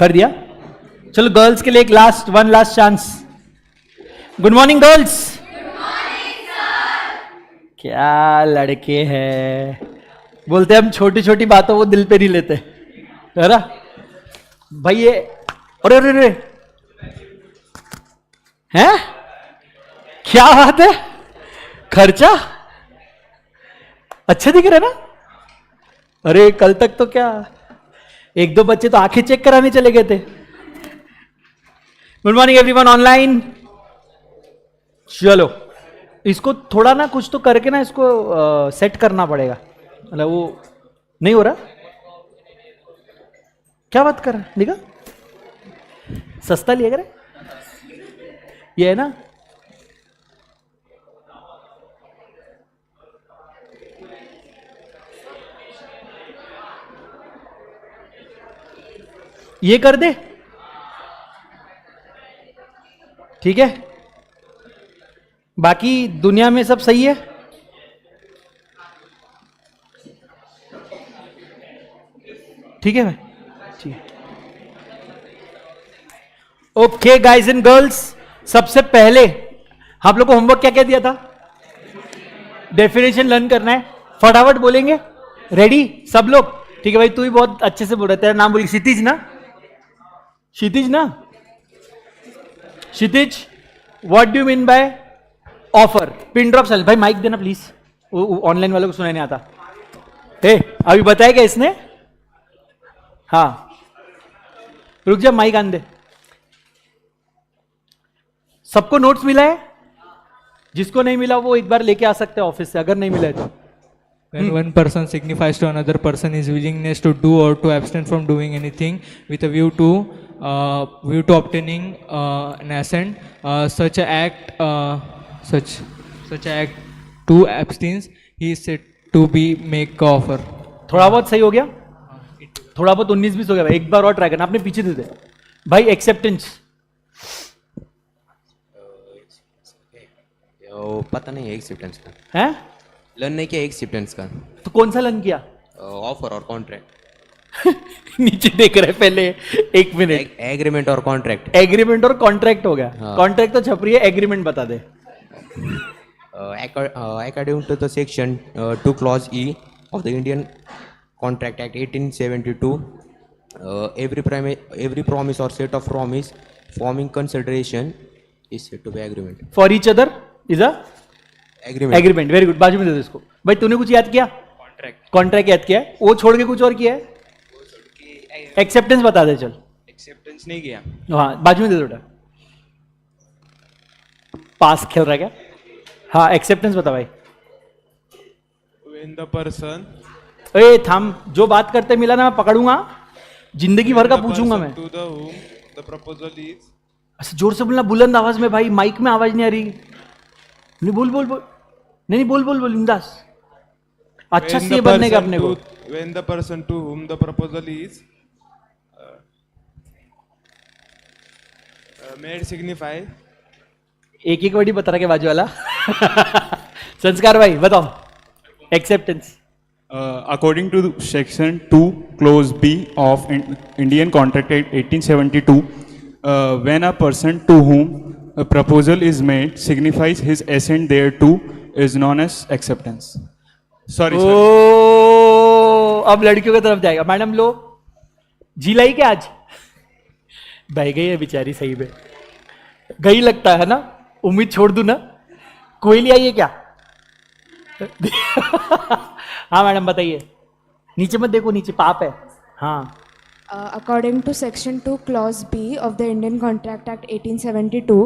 कर दिया? चलो गर्ल्स के लिए एक one last chance. Good morning girls. क्या लड़के हैं, बोलते हम छोटी छोटी बातों को दिल पे नहीं लेते, है ना भाई? ये अरे अरे अरे हैं, क्या बात है, खर्चा अच्छा दिख रहा है ना? अरे कल तक तो क्या एक दो बच्चे तो आंखें चेक कराने चले गए थे. Good morning everyone online. चलो इसको थोड़ा ना कुछ तो करके ना इसको सेट करना पड़ेगा. मतलब वो नहीं हो रहा. क्या बात कर रहा है? देखा सस्ता लिया करे, ये है ना. ये कर दे, ठीक है. बाकी दुनिया में सब सही है. ठीक है भाई, ठीक है. ओके गाइज एंड गर्ल्स, सबसे पहले आप लोग को होमवर्क क्या क्या दिया था? डेफिनेशन लर्न करना है. फटाफट बोलेंगे. रेडी सब लोग? ठीक है भाई, तू भी बहुत अच्छे से बोल रहा है. तेरा नाम बोलिए. क्षितिज ना? क्षितिज ना? Kshitij, what do you mean by offer? Pin drop silence. भाई माइक देना प्लीज, ऑनलाइन वालों को सुनाई नहीं आता. हे अभी बताया क्या इसने? हाँ रुक जा, माइक आन दे. सबको नोट्स मिला है? जिसको नहीं मिला वो एक बार लेके आ सकते हैं ऑफिस से, अगर नहीं मिला है तो. When one person signifies to another person his willingness to do or to abstain from doing anything with a view to obtaining an assent, such act to abstains, he is said to be make offer. थोड़ा बहुत सही हो गया, थोड़ा बहुत 19-20 हो गया भाई. एक बार और ट्राई करना. आपने पीछे दे दे भाई. एक्सेप्टेंस पता नहीं है एक्सेप्टेंस का. है लर्न नहीं किया एक्सेप्टेंस का. तो कौन सा लर्न किया? ऑफर और कॉन्ट्रैक्ट. नीचे देख रहे पहले. एक मिनट. एग्रीमेंट और कॉन्ट्रैक्ट. एग्रीमेंट और कॉन्ट्रैक्ट हो गया. हाँ. कॉन्ट्रैक्ट तो छपरी है, एग्रीमेंट बता दे. According to the section 2 clause E of the Indian Contract Act 1872, every promise or set of promise forming consideration is said to be agreement. For each other is a Agreement. Agreement. Very good. बाजू में दे दो इसको. भाई तूने कुछ याद किया? Contract याद किया है. वो छोड़ के कुछ और किया है? एक्सेप्टेंस बता दे. चल एक्सेप्टेंस नहीं किया. हाँ बाजू में दे दो बेटा. पास खेल रहा है क्या? हाँ एक्सेप्टेंस बता भाई. When the person ए थाम, जो बात करते मिला ना मैं पकड़ूंगा, जिंदगी भर का पूछूंगा मैं. to the whom the proposal is. अच्छा जोर से बोलना, बुलंद आवाज में भाई, माइक में आवाज नहीं आ रही. नहीं बोल बोल बोल. नहीं बोल बोल बोल इंदास. अच्छा When से the बनने का person अपने को. when the person to whom the proposal is made signify. एक एक वर्ड बता रहा है बाजू वाला. संस्कार भाई बताओ. Acceptance. According to Section 2, Clause B of Indian Contract Act 1872, when a person to whom a proposal is made signifies his assent thereto is known as acceptance. Sorry, sir. ओ अब लड़कियों की तरफ जाएगा. मैडम लो जी लाई क्या आज? बह गई है बेचारी. सही में गई लगता है ना. उम्मीद छोड़ दूं ना. कोयली आई है क्या? हाँ मैडम बताइए. नीचे मत देखो, नीचे पाप है. हाँ. According to Section 2, Clause B of the Indian Contract Act 1872,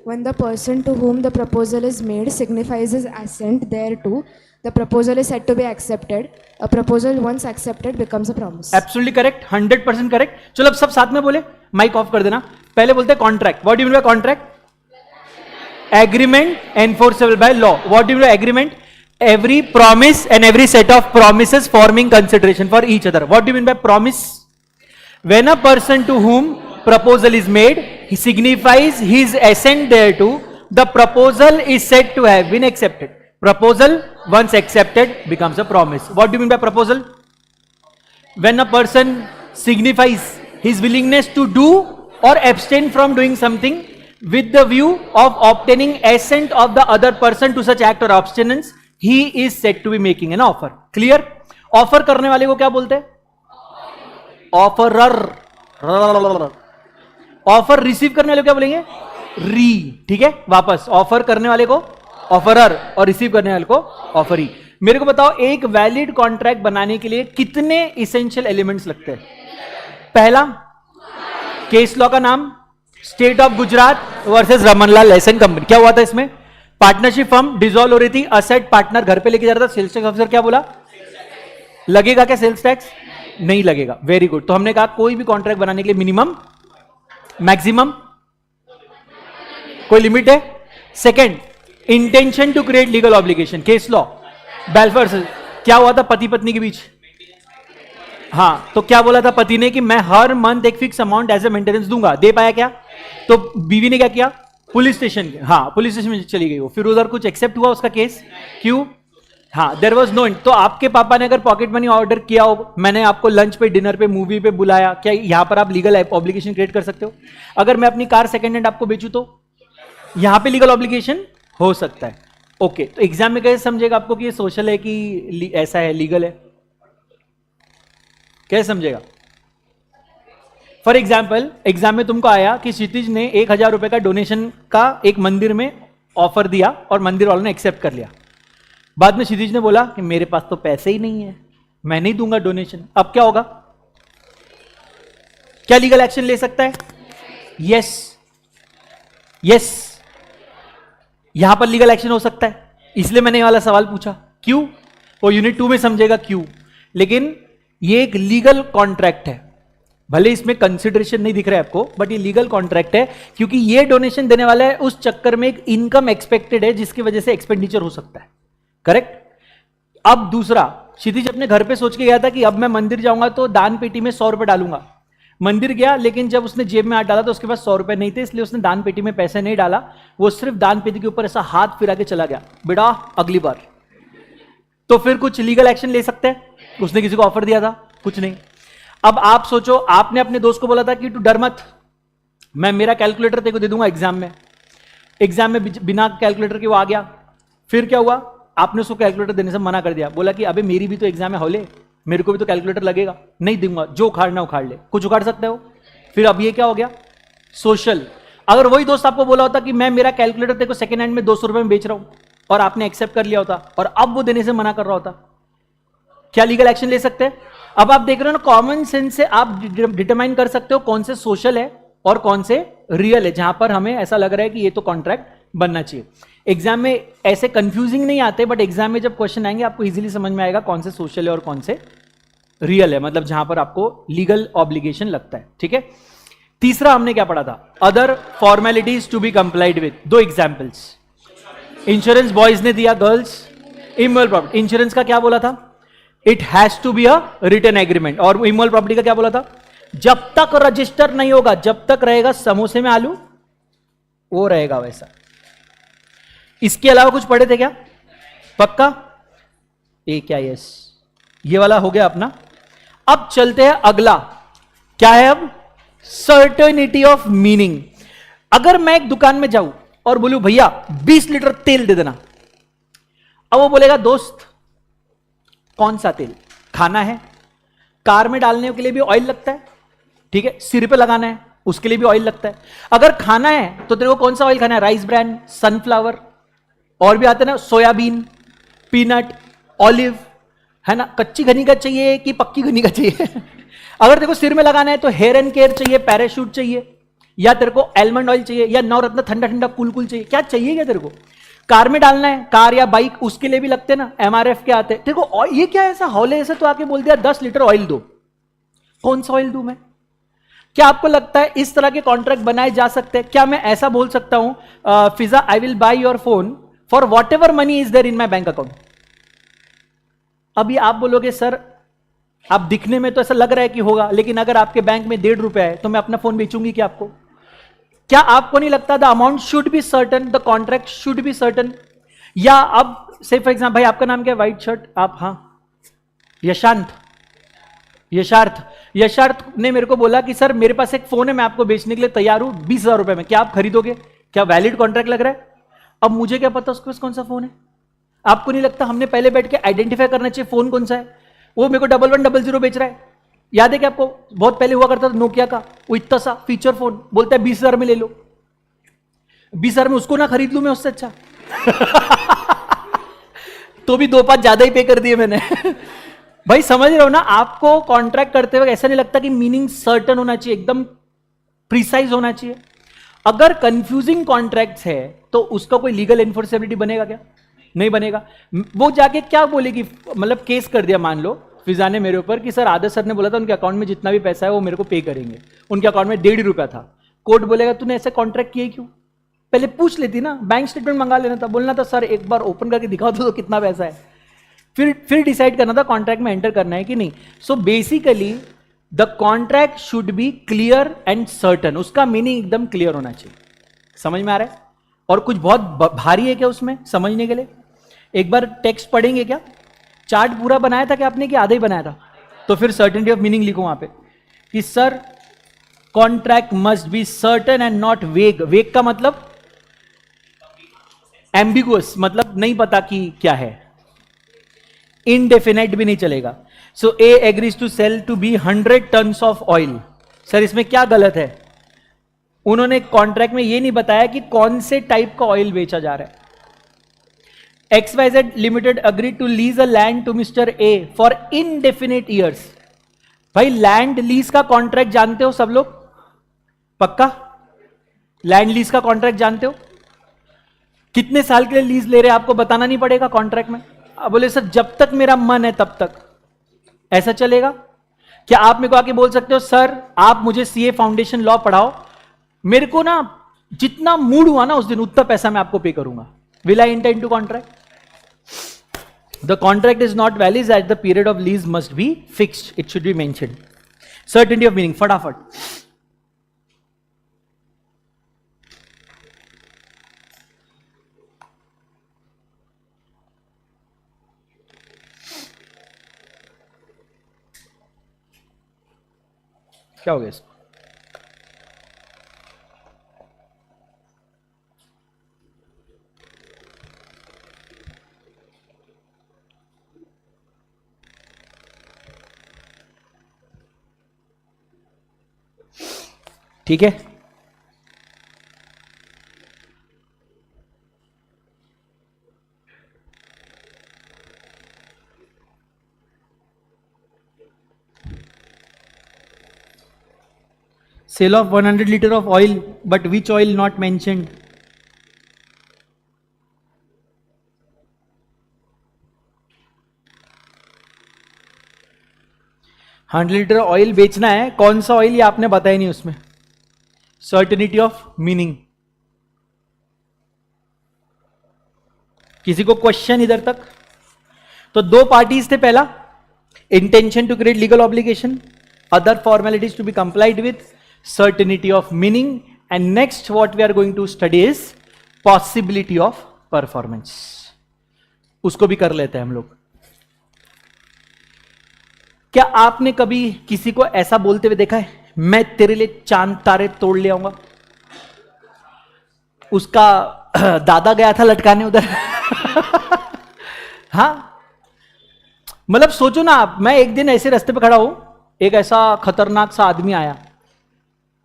when the person to whom the proposal is made signifies his assent thereto, the proposal is said to be accepted. A proposal once accepted becomes a promise. Absolutely correct, 100% correct. चलो अब सब साथ में बोले. Mic off कर देना. पहले बोलते हैं contract. What do you mean bye contract? Agreement enforceable by law. What do you mean by agreement? Every promise and every set of promises forming consideration for each other. What do you mean by promise? When a person to whom proposal is made, he signifies his assent thereto, the proposal is said to have been accepted. Proposal once accepted becomes a promise. What do you mean by proposal? When a person signifies his willingness to do or abstain from doing something with the view of obtaining assent of the other person to such act or abstinence, he is said to be making an offer. Clear? Offer करने वाले को क्या बोलते हैं? Offeror. Offer receive करने वाले को क्या बोलेंगे? री. ठीक है, वापस ऑफर करने वाले को ऑफरर और रिसीव करने वाले को ऑफरी. मेरे को बताओ, एक वैलिड कॉन्ट्रैक्ट बनाने के लिए कितने इसेंशियल एलिमेंट्स लगते हैं? पहला, केस लॉ का नाम, state of Gujarat versus Ramanlal S and company. क्या हुआ था इसमें? पार्टनरशिप फर्म डिसॉल्व हो रही थी, असेट पार्टनर घर पे लेके जा रहा था, सेल्स टैक्स ऑफिसर क्या बोला? लगेगा क्या सेल्स टैक्स? नहीं लगेगा. Very good. तो हमने कहा कोई भी कॉन्ट्रैक्ट बनाने के लिए मिनिमम, मैक्सिमम, कोई लिमिट है? Second, intention to create legal obligation, case law Balfour. क्या हुआ था पति पत्नी के बीच? हां, तो क्या बोला था पति ने कि मैं हर मंथ एक fix amount as a maintenance दूंगा. दे पाया क्या? तो बीवी ने क्या किया? Police station. हाँ, पुलिस स्टेशन में चली गई वो. फिर उधर कुछ एक्सेप्ट हुआ उसका केस? क्यों? हाँ, देयर वाज नो. तो आपके पापा ने अगर पॉकेट मनी ऑर्डर किया हो, मैंने आपको लंच पे, डिनर पे, मूवी पे बुलाया, क्या यहां पर आप लीगल ऑब्लिगेशन क्रिएट कर सकते हो? अगर मैं अपनी कार सेकंड हैंड आपको बेचूं तो यहां पे लीगल ऑब्लिगेशन हो सकता है. ओके, तो एग्जाम में कैसे समझेगा आपको कि ये सोशल है कि ऐसा है, लीगल है? कैसे समझेगा? फॉर एग्जाम्पल, एग्जाम में तुमको आया कि क्षितिज ने 1000 रुपए का डोनेशन का एक मंदिर में ऑफर दिया और मंदिर वालों ने एक्सेप्ट कर लिया. बाद में क्षितिज ने बोला कि मेरे पास तो पैसे ही नहीं है, मैं नहीं दूंगा डोनेशन. अब क्या होगा? क्या लीगल एक्शन ले सकता है? यस, यस, यहां पर लीगल एक्शन हो सकता है. इसलिए मैंने ये वाला सवाल पूछा. क्यों? वो यूनिट 2 में समझेगा क्यों. लेकिन ये एक लीगल कॉन्ट्रैक्ट है, भले इसमें कंसिडरेशन नहीं दिख रहा है आपको, बट ये लीगल कॉन्ट्रैक्ट है क्योंकि ये डोनेशन देने वाला है उस चक्कर में एक इनकम एक्सपेक्टेड है जिसकी वजह से एक्सपेंडिचर हो सकता है. करेक्ट? अब दूसरा, क्षितिज अपने घर पे सोच के गया था कि अब मैं मंदिर जाऊंगा तो दान पेटी में 100 रुपए डालूंगा. मंदिर गया, लेकिन जब उसने जेब में हाथ डाला तो उसके पास 100 रुपए नहीं थे, इसलिए उसने दान पेटी में पैसे नहीं डाला. वो सिर्फ दान पेटी के ऊपर ऐसा हाथ फिरा के चला गया, बेटा अगली बार. तो फिर कुछ लीगल एक्शन ले सकते हैं? उसने किसी को ऑफर दिया था? कुछ नहीं. अब आप सोचो, आपने अपने दोस्त को बोला था कि तू डर मत, मैं मेरा कैलकुलेटर तेरे को दे दूंगा एग्जाम में. एग्जाम में बिना कैलकुलेटर के वो आ गया. फिर क्या हुआ? आपने उसको कैलकुलेटर देने से मना कर दिया, बोला कि अबे मेरी भी तो एग्जाम है हौले, मेरे को भी तो कैलकुलेटर लगेगा, नहीं दूंगा, जो उखाड़ना उखाड़ ले. कुछ उखाड़ सकते हो. फिर अब ये क्या हो गया? सोशल. अगर वही दोस्त आपको बोला होता कि मैं मेरा कैलकुलेटर तेरे को सेकंड हैंड में 200 रुपए में बेच रहा हूं और आपने एक्सेप्ट कर लिया होता और अब वो देने से मना कर रहा होता, क्या लीगल एक्शन ले सकते हैं? अब आप देख रहे हो ना, कॉमन सेंस से आप डिटरमाइन कर सकते हो कौन से सोशल है और कौन से रियल है, जहां पर हमें ऐसा लग रहा है कि ये तो कॉन्ट्रैक्ट बनना चाहिए. एग्जाम में ऐसे कंफ्यूजिंग नहीं आते, बट एग्जाम में जब क्वेश्चन आएंगे आपको इजीली समझ में आएगा कौन से सोशल है और कौन से रियल है, मतलब जहां पर आपको लीगल ऑब्लिगेशन लगता है. ठीक है. तीसरा हमने क्या पढ़ा था? Other formalities to be complied with. 2 examples. Insurance boys ने दिया, गर्ल्स इमोरल प्रॉपर्टी. इंश्योरेंस का क्या बोला था? It has to be a written agreement. और इमोरल प्रॉपर्टी का क्या बोला था? जब तक रजिस्टर नहीं होगा, जब तक रहेगा समोसे में आलू वो रहेगा वैसा. इसके अलावा कुछ पढ़े थे क्या? पक्का? ए क्या? यस. ये वाला हो गया अपना. अब चलते हैं अगला. क्या है अब? Certainty of meaning. अगर मैं एक दुकान में जाऊं और बोलूं भैया 20 लीटर तेल दे देना, अब वो बोलेगा दोस्त कौन सा तेल? खाना है, कार में डालने के लिए भी ऑयल लगता है, ठीक है, सिर पे लगाना है उसके लिए भी ऑयल लगता है. अगर खाना है तो तेरे को कौन सा ऑयल खाना है? राइस ब्रांड, सनफ्लावर, और भी आते हैं ना, सोयाबीन, पीनट, ऑलिव, है ना. कच्ची घनी का चाहिए कि पक्की घनी का चाहिए? अगर तेरे को सिर में लगाना है तो हेयर एंड केयर चाहिए, पैराशूट चाहिए, या तेरे को आलमंड ऑयल चाहिए, या नवरत्न ठंडा ठंडा कूल कूल चाहिए? क्या चाहिए क्या तेरे को? कार में डालना है, कार या बाइक, उसके लिए भी लगते हैं ना, MRF के आते हैं. तेरे को ये क्या ऐसा हौले ऐसे तो आके बोल दिया 10 लीटर ऑयल दो. कौन सा ऑयल दूं मैं? क्या आपको लगता है इस तरह के कॉन्ट्रैक्ट बनाए जा सकते हैं? क्या मैं ऐसा बोल सकता हूं, Fiza I will buy your phone for whatever money is there in my bank account? अभी आप बोलोगे सर आप दिखने में तो ऐसा लग रहा है कि होगा, लेकिन अगर आपके बैंक में 1.5 रुपया है तो मैं अपना फोन बेचूंगी क्या आपको? क्या आपको नहीं लगता the amount should be certain, the contract should be certain? या अब से फॉर एग्जाम्पल, भाई आपका नाम क्या है? व्हाइट शर्ट आप, हाँ यशांत, यशार्थ. यशार्थ ने मेरे को बोला कि सर मेरे पास एक फोन है, मैं आपको बेचने के लिए तैयार हूं 20,000 रुपए में, क्या आप खरीदोगे? क्या वैलिड कॉन्ट्रैक्ट लग रहा है? अब मुझे क्या पता उसके पास कौन सा फोन है? आपको नहीं लगता हमने पहले बैठ के आइडेंटिफाई करना चाहिए फोन कौन सा है? वो मेरे को 1100 बेच रहा है, याद है कि आपको? बहुत पहले हुआ करता था नोकिया का, वो इतना सा फीचर फोन, बोलता है 20,000 में ले लो। 20,000 में उसको ना खरीद लूं मैं उससे अच्छा। तो भी 2-5 ज्यादा ही पे कर दिए मैंने। भाई समझ रहे हो ना, आपको कॉन्ट्रैक्ट करते वक्त ऐसा नहीं लगता कि मीनिंग सर्टन होना चाहिए, एकदम प्रिसाइज होना चाहिए। अगर कंफ्यूजिंग कॉन्ट्रैक्ट्स है तो उसका कोई लीगल एनफोर्सेबिलिटी बनेगा क्या? नहीं बनेगा। वो जाके क्या बोलेगी, मतलब केस कर दिया मान लो फिजा ने मेरे ऊपर कि सर आदर्श सर ने बोला था उनके अकाउंट में जितना भी पैसा है वो मेरे को पे करेंगे, उनके अकाउंट में 1.5 रुपया था। कोर्ट बोलेगा तूने ऐसे कॉन्ट्रैक्ट किए क्यों? पहले पूछ लेती ना, बैंक स्टेटमेंट मंगा लेना था, बोलना था सर एक बार ओपन करके दिखाओ तो कितना पैसा है, फिर डिसाइड करना था कॉन्ट्रैक्ट में एंटर करना है कि नहीं। So basically the contract should B clear and certain, उसका मीनिंग एकदम क्लियर होना चाहिए। समझ में आ रहा है? और कुछ बहुत भारी है क्या उसमें समझने के लिए? एक बार टेक्स्ट पढ़ेंगे क्या? चार्ट पूरा बनाया था क्या आपने कि आधा ही बनाया था? तो फिर सर्टेनिटी ऑफ मीनिंग लिखो वहां पे कि sir contract must be certain and not वेग। वेग का मतलब एम्बिगुअस, मतलब नहीं पता कि क्या है। इनडेफिनेट भी नहीं चलेगा। So A agrees to sell to B 100 tons of oil. Sir इसमें क्या गलत है? उन्होंने कॉन्ट्रैक्ट में ये नहीं बताया कि कौन से टाइप का ऑयल बेचा जा रहा है। XYZ limited agree to lease a land to mister A for indefinite years. भाई लैंड लीज का कॉन्ट्रैक्ट जानते हो सब लोग? पक्का लैंड लीज का कॉन्ट्रैक्ट जानते हो? कितने साल के लिए लीज ले रहे हैं आपको बताना नहीं पड़ेगा कॉन्ट्रैक्ट में? अब बोले सर जब तक मेरा मन है तब तक, ऐसा चलेगा क्या? आप मेरे को आके बोल सकते हो सर आप मुझे सीए फाउंडेशन लॉ पढ़ाओ, मेरे को ना जितना मूड हुआ ना उस दिन उतना पैसा मैं आपको पे करूंगा। Will I intend to contract? The contract is not valid at the period of lease must be fixed, it should be mentioned. Certainty of meaning फटाफट। क्या हो गया इसको? ठीक है, sale of 100 liter of oil, but which oil not mentioned? $100 oil बेचना है, कौन सा ऑयल ये आपने बताया नहीं उसमें। Certainty of meaning. किसी को क्वेश्चन इधर तक? तो दो पार्टीज थे, पहला intention to create legal obligation, other formalities to be complied with, certainty of meaning, and next what we are going to study is possibility of performance. उसको भी कर लेते हैं हम लोग। क्या आपने कभी किसी को ऐसा बोलते हुए देखा है, मैं तेरे लिए चांद तारे तोड़ ले आऊंगा? उसका दादा गया था लटकाने उधर। हाँ, मतलब सोचो ना आप, मैं एक दिन ऐसे रास्ते पे खड़ा हूं, एक ऐसा खतरनाक सा आदमी आया,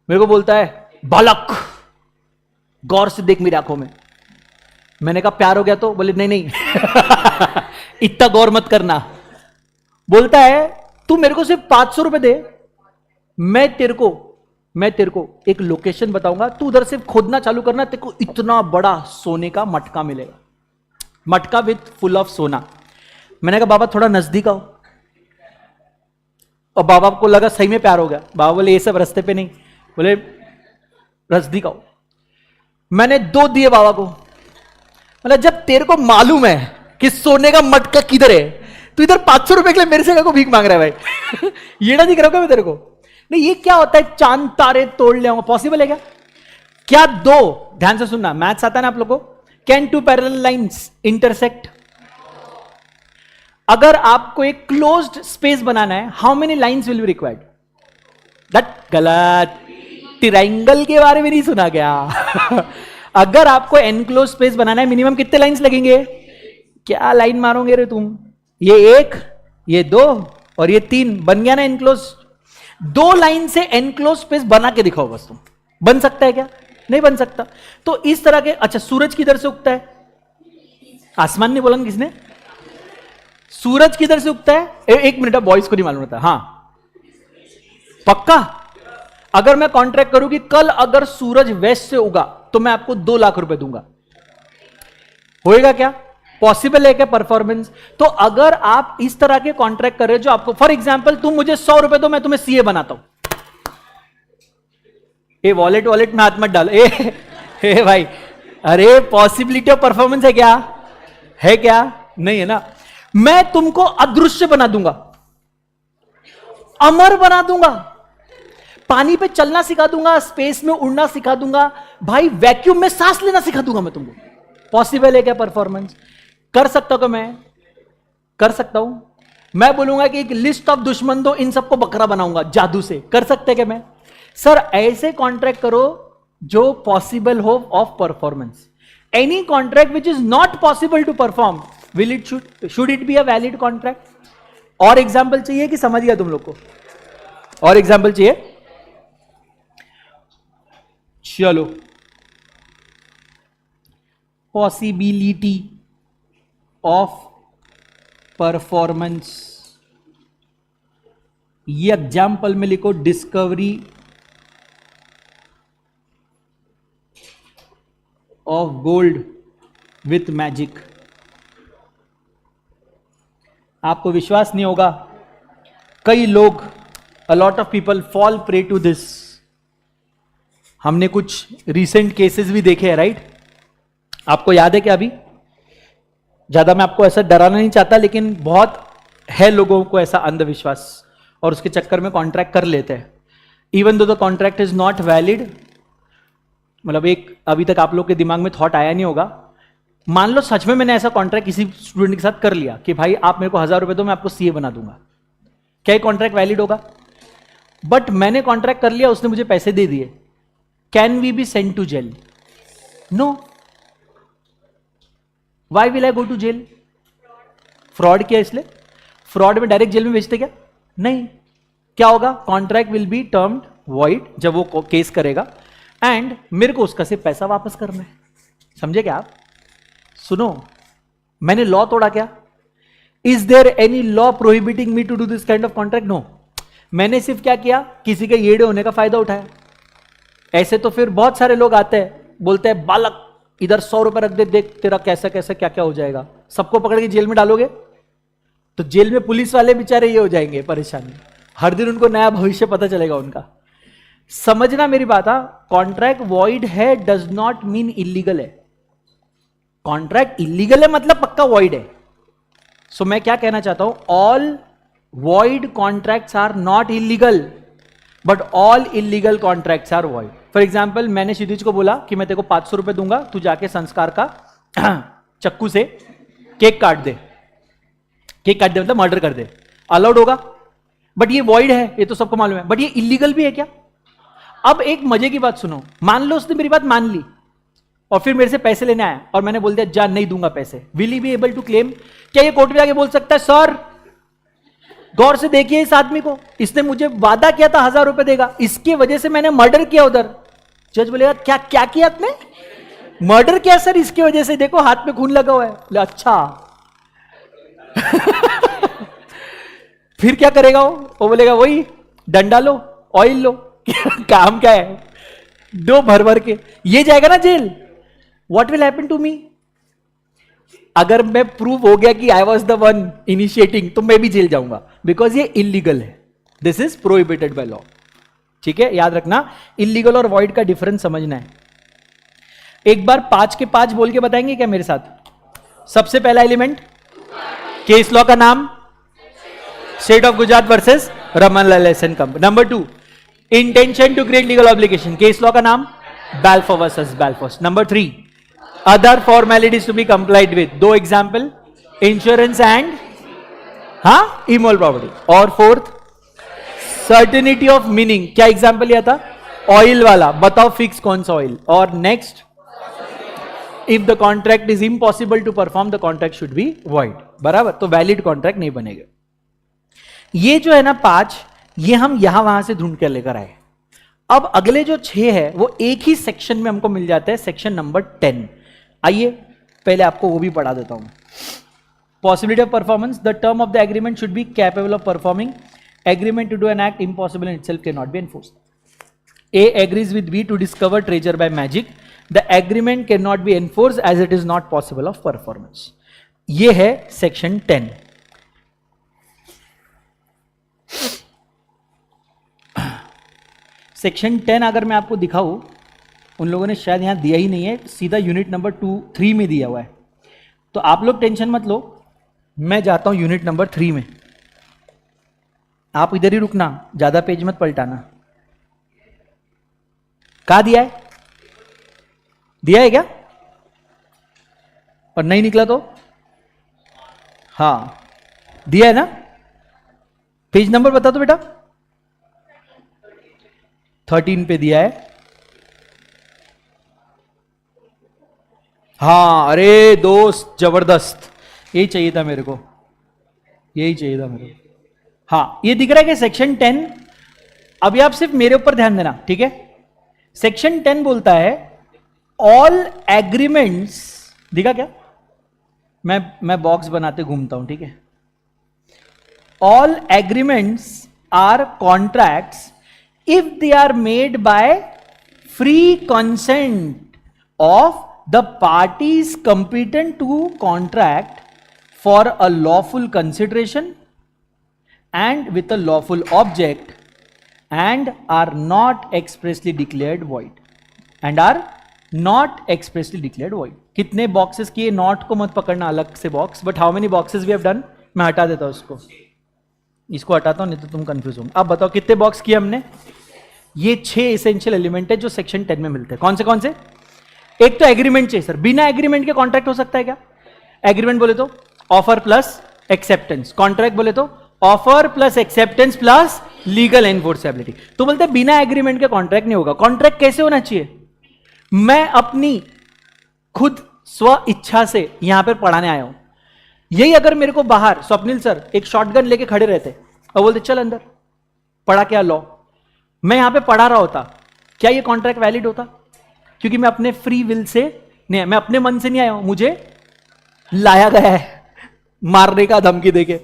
मेरे को बोलता है बालक गौर से देख मेरी आंखों में। मैंने कहा प्यार हो गया तो? बोले नहीं नहीं इतना गौर मत करना। बोलता है तू मेरे को सिर्फ 500 रुपए दे, मैं तेरे को एक लोकेशन बताऊंगा, तू उधर से खोदना चालू करना, तेरे को इतना बड़ा सोने का मटका मिलेगा, मटका विथ फुल ऑफ सोना। मैंने कहा बाबा थोड़ा नजदीक आओ, और बाबा को लगा सही में प्यार हो गया। बाबा बोले ये सब रास्ते पे नहीं, बोले नजदीक आओ। मैंने 2 दिए बाबा को। मतलब जब तेरे को मालूम है कि सोने का मटका किधर है, तो इधर 500 रुपए के लिए मेरे से को भीख मांग रहा है भाई। ये ना दिख रहा होगा मैं तेरे को? नहीं, ये क्या होता है चांद तारे तोड़ ले आऊंगा, पॉसिबल है क्या? क्या दो, ध्यान से सुनना, मैथ्स आता है ना आप लोगों को, कैन 2 पैरेलल लाइंस इंटरसेक्ट? अगर आपको एक क्लोज्ड स्पेस बनाना है, how many lines will be required? That गलत, ट्रायंगल के बारे में नहीं सुना क्या? अगर आपको एनक्लोज स्पेस बनाना है मिनिमम कितने लाइंस लगेंगे? क्या लाइन मारोगे रे तुम? ये 1, ये 2 और ये 3 बन गया ना एनक्लोज। 2 लाइन से एनक्लोज स्पेस बना के दिखाओ बस तुम। बन सकता है क्या? नहीं बन सकता। तो इस तरह के, अच्छा सूरज किधर से उगता है? आसमान ने बोला ना किसने? सूरज किधर से उगता है? एक मिनट, बॉयज को नहीं मालूम होता। हाँ पक्का? अगर मैं कॉन्ट्रैक्ट करूं कि कल अगर सूरज वेस्ट से उगा तो मैं आपको 2 लाख रुपए दूंगा, होएगा क्या? पॉसिबल है क्या परफॉर्मेंस? तो अगर आप इस तरह के कॉन्ट्रैक्ट कर रहे हो जो आपको, फॉर एग्जांपल तुम मुझे 100 रुपए दो, मैं तुम्हें सीए बनाता हूं। ए वॉलेट में हाथ मत डालो। ए भाई, अरे पॉसिबिलिटी ऑफ परफॉर्मेंस है क्या? है क्या? नहीं है ना। मैं तुमको अदृश्य बना दूंगा, अमर बना दूंगा, पानी पे चलना सिखा दूंगा, स्पेस में उड़ना सिखा दूंगा, भाई वैक्यूम में सांस लेना सिखा दूंगा मैं तुमको। पॉसिबल है क्या परफॉर्मेंस? कर सकता हूं? मैं कर सकता हूं। मैं बोलूंगा कि एक लिस्ट ऑफ दुश्मन दो, इन सबको बकरा बनाऊंगा जादू से। कर सकते क्या मैं? सर ऐसे कॉन्ट्रैक्ट करो जो पॉसिबल हो of performance. Any contract which is not possible to perform, will it should it be a valid contract? और एग्जाम्पल चाहिए कि समझ गया तुम लोग को? और एग्जाम्पल चाहिए? चलो, पॉसिबिलिटी ऑफ परफॉर्मेंस, ये एग्जाम्पल में लिखो discovery of gold with magic. आपको विश्वास नहीं होगा, कई लोग, a lot of people fall prey to this. हमने कुछ रिसेंट केसेस भी देखे हैं, राइट? आपको याद है क्या? अभी ज्यादा मैं आपको ऐसा डराना नहीं चाहता, लेकिन बहुत है लोगों को ऐसा अंधविश्वास, और उसके चक्कर में कॉन्ट्रैक्ट कर लेते हैं even though the contract is not valid. मतलब एक अभी तक आप लोग के दिमाग में थॉट आया नहीं होगा, मान लो सच में मैंने ऐसा कॉन्ट्रैक्ट किसी स्टूडेंट के साथ कर लिया कि भाई आप मेरे को 1000 रुपए दो, मैं आपको सीए बना दूंगा। क्या ये कॉन्ट्रैक्ट वैलिड होगा? बट मैंने कॉन्ट्रैक्ट कर लिया, उसने मुझे पैसे दे दिए, can we be sent to jail? No. Why will I go to jail? Fraud किया इसलिए। फ्रॉड में डायरेक्ट जेल में भेजते क्या? नहीं। क्या होगा? Contract will be termed void जब वो केस करेगा, एंड मेरे को उसका सिर्फ पैसा वापस करना है। समझे क्या आप? सुनो, मैंने लॉ तोड़ा क्या? Is there any law prohibiting me to do this kind of contract? No. मैंने सिर्फ क्या किया? किसी के येड़े होने का फायदा उठाया। ऐसे तो फिर बहुत सारे लोग आते हैं, बोलते हैं बालक इधर 100 रुपए रख दे, देख तेरा कैसा कैसा क्या क्या हो जाएगा। सबको पकड़ के जेल में डालोगे तो जेल में पुलिस वाले बेचारे ये हो जाएंगे परेशान, हर दिन उनको नया भविष्य पता चलेगा उनका। समझना मेरी बात। कॉन्ट्रैक्ट वॉइड है डज नॉट मीन इलीगल है। कॉन्ट्रैक्ट इलीगल है मतलब पक्का वॉइड है। सो मैं क्या कहना चाहता हूं, all void contracts are not illegal, but all illegal contracts are void. For example, मैंने क्षितिज को बोला कि मैं तेरे को 500 रुपए दूंगा, तू जाके संस्कार का चक्कू से केक काट दे। केक काट दे मतलब मर्डर कर दे। अलाउड होगा? बट ये वॉइड है, ये तो सबको मालूम है, बट ये इलीगल भी है क्या? अब एक मजे की बात सुनो, मान लो उसने मेरी बात मान ली और फिर मेरे से पैसे लेने आया और मैंने बोल दिया जा नहीं दूंगा पैसे, will he be able to claim? क्या ये कोर्ट में आके बोल सकता है सर गौर से देखिए इस आदमी को, इसने मुझे वादा किया था 1000 रुपए देगा, इसकी वजह से मैंने मर्डर किया उधर। जज बोलेगा क्या क्या किया आपने? मर्डर किया सर इसकी वजह से, देखो हाथ में खून लगा हुआ है। बोले अच्छा फिर क्या करेगा वो बोलेगा वही डंडा लो, ऑयल लो काम क्या है, दो भर भर के, ये जाएगा ना jail. What will happen to me? अगर मैं प्रूव हो गया कि I was the one initiating तो मैं भी जेल जाऊंगा, बिकॉज ये इलीगल है। This is prohibited by law. ठीक है, याद रखना, इलीगल और वॉइड का डिफरेंस समझना है। एक बार 5 के 5 बोल के बताएंगे क्या मेरे साथ? सबसे पहला एलिमेंट केस लॉ का नाम state of Gujarat versus Raman Lal S company. Number 2 intention to create legal obligation, case law का नाम Balfour versus Balfour. Number 3 other formalities to be complied with, 2 example insurance and immoral property. और 4th certainty of meaning, क्या example लिया था? Oil वाला, बताओ fix कौन सा ऑयल। और next, if the contract is impossible to perform the contract should be void, बराबर, तो वैलिड कॉन्ट्रैक्ट नहीं बनेगा। ये जो है ना 5, ये हम यहां वहां से ढूंढ कर लेकर आए। अब अगले जो 6 है वो एक ही सेक्शन में हमको मिल जाता है, सेक्शन नंबर 10। आइए पहले आपको वो भी पढ़ा देता हूं। Possibility of performance, the term of the agreement should be capable of performing. Agreement to do an act impossible in itself cannot be enforced. A agrees with B to discover treasure by magic. The agreement cannot be enforced as it is not possible of performance. ये है section 10. Section 10 अगर मैं आपको दिखाऊं, उन लोगों ने शायद यहां दिया ही नहीं है, सीधा यूनिट नंबर 3 में दिया हुआ है, तो आप लोग टेंशन मत लो, मैं जाता हूं यूनिट नंबर 3 में। आप इधर ही रुकना, ज्यादा पेज मत पलटाना। कहां दिया है? दिया है क्या? और नहीं निकला तो? हाँ दिया है ना? पेज नंबर बता दो बेटा। 13 पे दिया है। हाँ, अरे दोस्त जबरदस्त, यही चाहिए था मेरे को, यही चाहिए था मेरे को। हाँ, ये दिख रहा है कि सेक्शन 10, अभी आप सिर्फ मेरे ऊपर ध्यान देना, ठीक है? सेक्शन 10 बोलता है ऑल एग्रीमेंट्स, दिखा क्या? मैं बॉक्स बनाते घूमता हूं, ठीक है? All agreements are contracts if they are made by free consent of the parties competent to contract for a lawful consideration and with a lawful object and are not expressly declared void and are not expressly declared void. कितने boxes किए? Not को मत पकड़ना अलग से box, but how many boxes we have done? मैं हटा देता हूं उसको, इसको हटाता हूं, नहीं तो तुम कंफ्यूज हो। अब बताओ कितने बॉक्स किए हमने? ये 6 एसेंशियल एलिमेंट है जो सेक्शन 10 में मिलते हैं। कौन से कौन से? एक तो एग्रीमेंट चाहिए सर, बिना एग्रीमेंट के कॉन्ट्रैक्ट हो सकता है क्या? एग्रीमेंट बोले तो ऑफर प्लस एक्सेप्टेंस, कॉन्ट्रैक्ट बोले तो offer plus acceptance plus legal enforceability. तो बोलते हैं बिना एग्रीमेंट के कॉन्ट्रैक्ट नहीं होगा। कॉन्ट्रैक्ट कैसे होना चाहिए? मैं अपनी खुद स्व इच्छा से यहां पर पढ़ाने आया हूं, यही अगर मेरे को बाहर स्वप्निल सर एक शॉटगन लेके खड़े रहते और बोलते चल अंदर पढ़ा क्या लॉ, मैं यहां पे पढ़ा रहा होता, क्या ये कॉन्ट्रैक्ट वैलिड होता? क्योंकि मैं अपने फ्री विल से नहीं, मैं अपने मन से नहीं आया हूं, मुझे लाया गया है मारने का धमकी देके।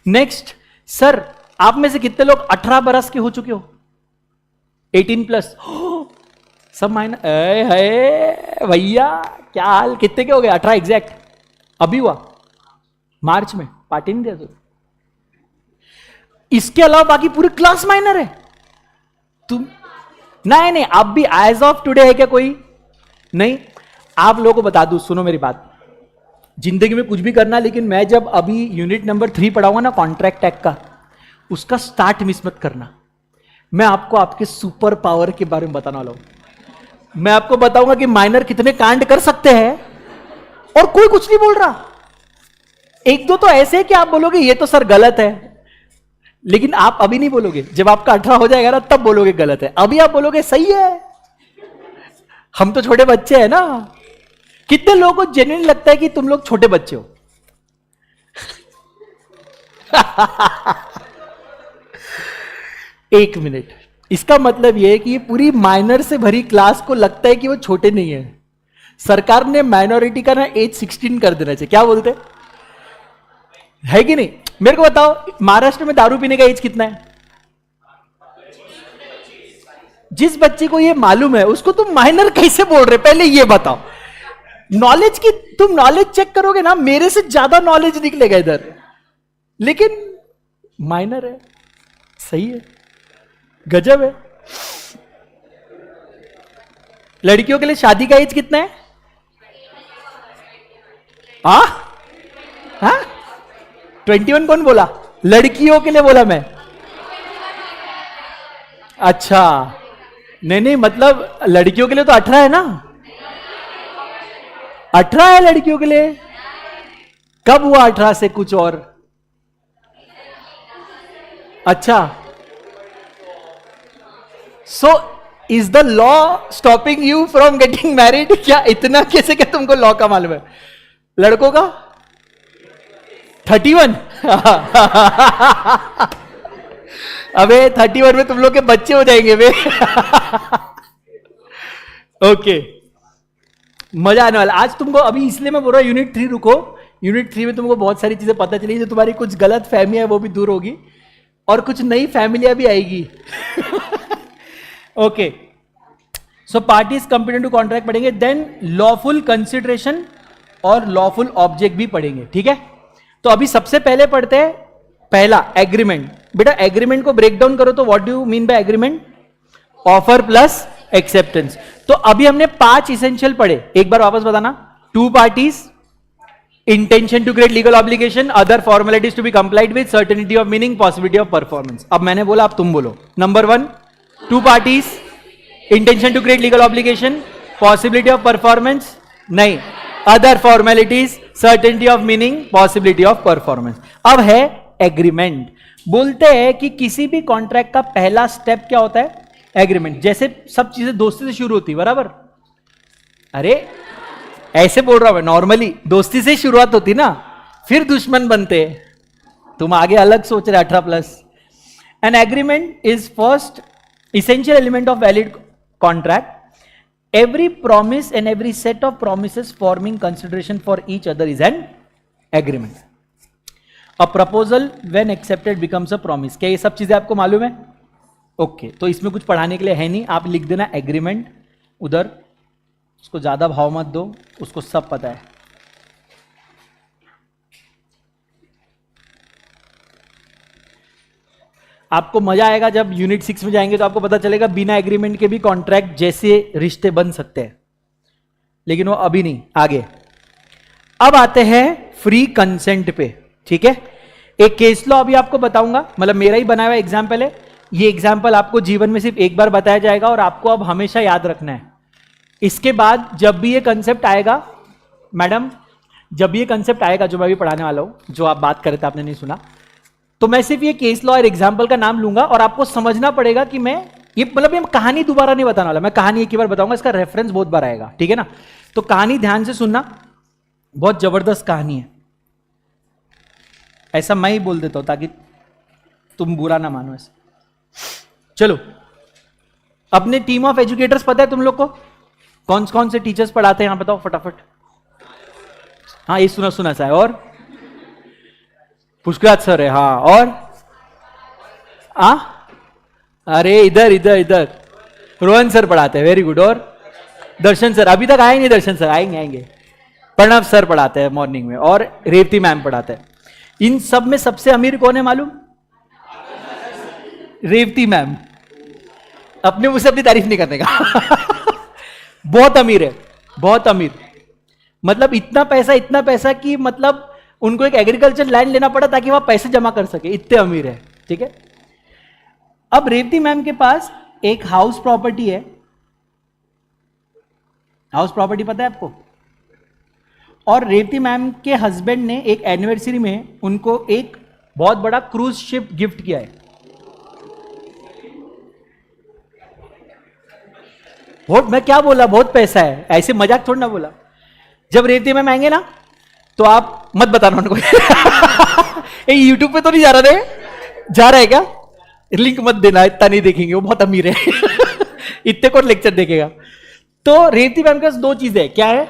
नेक्स्ट, सर आप में से कितने लोग 18 बरस के हो चुके हो? 18 प्लस सब माइनर है भैया, क्या हाल, कितने के हो गए? 18 एग्जैक्ट, अभी हुआ मार्च में, पार्टी नहीं दिया तो। इसके अलावा बाकी पूरी क्लास माइनर है। तुम नहीं, अब भी एज ऑफ टुडे है क्या कोई? नहीं। आप लोगों को बता दूं, सुनो मेरी बात, जिंदगी में कुछ भी करना, लेकिन मैं जब अभी यूनिट नंबर 3 पढ़ाऊंगा ना कॉन्ट्रैक्ट एक्ट का, उसका स्टार्ट मिस मत करना। मैं आपको आपके सुपर पावर के बारे में बताने वाला हूं। मैं आपको बताऊंगा कि माइनर कितने कांड कर सकते हैं और कोई कुछ नहीं बोल रहा। एक दो तो ऐसे है कि आप बोलोगे ये तो सर गलत है, लेकिन आप अभी नहीं बोलोगे, जब आपका 18 हो जाएगा ना तब बोलोगे गलत है। अभी आप बोलोगे सही है। हम तो छोटे बच्चे हैं ना। कितने लोगों को जेन्युइन लगता है कि तुम लोग छोटे बच्चे हो? एक मिनट, इसका मतलब यह है कि ये पूरी माइनर से भरी क्लास को लगता है कि वो छोटे नहीं है। सरकार ने माइनॉरिटी का ना एज 16 कर देना चाहिए, क्या बोलते है कि नहीं? मेरे को बताओ, महाराष्ट्र में दारू पीने का एज कितना है? जिस बच्चे को ये मालूम है उसको तुम माइनर कैसे बोल रहे? पहले ये बताओ। नॉलेज की तुम नॉलेज चेक करोगे ना, मेरे से ज्यादा नॉलेज निकलेगा इधर, लेकिन माइनर है। सही है, गजब है। लड़कियों के लिए शादी का एज कितना है? हाँ 21 कौन बोला? लड़कियों के लिए बोला मैं। अच्छा, नहीं मतलब लड़कियों के लिए तो 18 है ना? 18 है लड़कियों के लिए। कब हुआ 18 से कुछ और? अच्छा, so is the law stopping you from getting married? क्या इतना कैसे क्या तुमको लॉ का मालूम है? लड़कों का 31 अबे 31 में तुम लोग के बच्चे हो जाएंगे बे ओके मजा आने वाला आज तुमको। अभी इसलिए मैं बोल रहा हूं यूनिट 3 रुको, यूनिट 3 में तुमको बहुत सारी चीजें पता चली, जो तुम्हारी कुछ गलत फहमी है वो भी दूर होगी और कुछ नई फैमिलियां भी आएगी okay so parties competent to contract पढ़ेंगे, देन लॉफुल कंसिडरेशन और लॉफुल ऑब्जेक्ट भी पढ़ेंगे, ठीक है। तो अभी सबसे पहले पढ़ते हैं पहला एग्रीमेंट। बेटा एग्रीमेंट को ब्रेक डाउन करो तो what do you mean by agreement? Offer plus acceptance. तो अभी हमने 5 इसेंशियल पढ़े, एक बार वापस बताना। 2 parties, intention to create legal obligation, other formalities to be complied with, certainty of meaning, possibility of performance. अब मैंने बोला अब तुम बोलो। Number 1 2 parties, intention to create legal obligation, possibility of performance नहीं, other formalities, certainty of meaning, possibility of performance. अब है agreement. बोलते हैं कि किसी भी कॉन्ट्रैक्ट का पहला स्टेप क्या होता है? एग्रीमेंट। जैसे सब चीजें दोस्ती से शुरू होती है, बराबर? अरे ऐसे बोल रहा हूं मैं, नॉर्मली दोस्ती से शुरुआत होती ना, फिर दुश्मन बनते। तुम आगे अलग सोच रहे 18+। An agreement is first essential element of valid contract. Every promise and every set of promises forming consideration for each other is an agreement. A proposal when accepted becomes a promise. क्या ये सब चीजें आपको मालूम है? Okay तो इसमें कुछ पढ़ाने के लिए है नहीं, आप लिख देना एग्रीमेंट उधर, उसको ज्यादा भाव मत दो, उसको सब पता है। आपको मजा आएगा जब यूनिट 6 में जाएंगे तो आपको पता चलेगा बिना एग्रीमेंट के भी कॉन्ट्रैक्ट जैसे रिश्ते बन सकते हैं, लेकिन वो अभी नहीं, आगे। अब आते हैं फ्री कंसेंट पे, ठीक है। एक केस लॉ अभी आपको बताऊंगा, मतलब मेरा ही बनाया हुआ एग्जाम्पल है। ये एग्जाम्पल आपको जीवन में सिर्फ एक बार बताया जाएगा और आपको अब हमेशा याद रखना है। इसके बाद जब भी ये कंसेप्ट आएगा, मैडम जब भी ये कंसेप्ट आएगा जो मैं अभी पढ़ाने वाला हूं, जो आप बात कर रहे थे आपने नहीं सुना, तो मैं सिर्फ ये केस लॉ और एग्जाम्पल का नाम लूंगा और आपको समझना पड़ेगा कि मैं ये मतलब ये कहानी दोबारा नहीं बताने वाला, मैं कहानी एक ही बार बताऊंगा, इसका रेफरेंस बहुत बार आएगा, ठीक है ना। तो कहानी ध्यान से सुनना, बहुत जबरदस्त कहानी है। ऐसा मैं ही बोल देता हूं ताकि तुम बुरा ना मानो ऐसा। चलो, अपने टीम ऑफ एजुकेटर्स पता है तुम लोग को कौन कौन से टीचर्स पढ़ाते हैं? यहां बताओ फटाफट। हाँ ये सुना सा है। और पुष्कराज सर है, हाँ। और अरे इधर रोहन सर पढ़ाते हैं, वेरी गुड। और दर्शन सर अभी तक आए नहीं, दर्शन सर आएंगे। प्रणव सर पढ़ाते हैं मॉर्निंग में, और रेवती मैम पढ़ाते हैं। इन सब में सबसे अमीर कौन है मालूम? रेवती मैम। अपने मुझसे अपनी तारीफ नहीं करने का बहुत अमीर है, बहुत अमीर। मतलब इतना पैसा कि मतलब उनको एक एग्रीकल्चर लैंड लेना पड़ा ताकि वहां पैसे जमा कर सके, इतने अमीर है, ठीक है। अब रेवती मैम के पास एक हाउस प्रॉपर्टी है। हाउस प्रॉपर्टी पता है आपको? और रेवती मैम के हस्बैंड ने एक एनिवर्सरी में उनको एक बहुत बड़ा क्रूज शिप गिफ्ट किया है। बहुत, मैं क्या बोला, बहुत पैसा है, ऐसे मजाक थोड़ा ना बोला। जब रेवती मैम आएंगे ना तो आप मत बताना उनको यूट्यूब पे तो नहीं जा रहा रे? जा रहा है क्या? लिंक मत देना, इतना नहीं देखेंगे, वो बहुत अमीर है इतने को लेक्चर देखेगा। तो रेवती मैम के पास 2 चीजें, क्या है?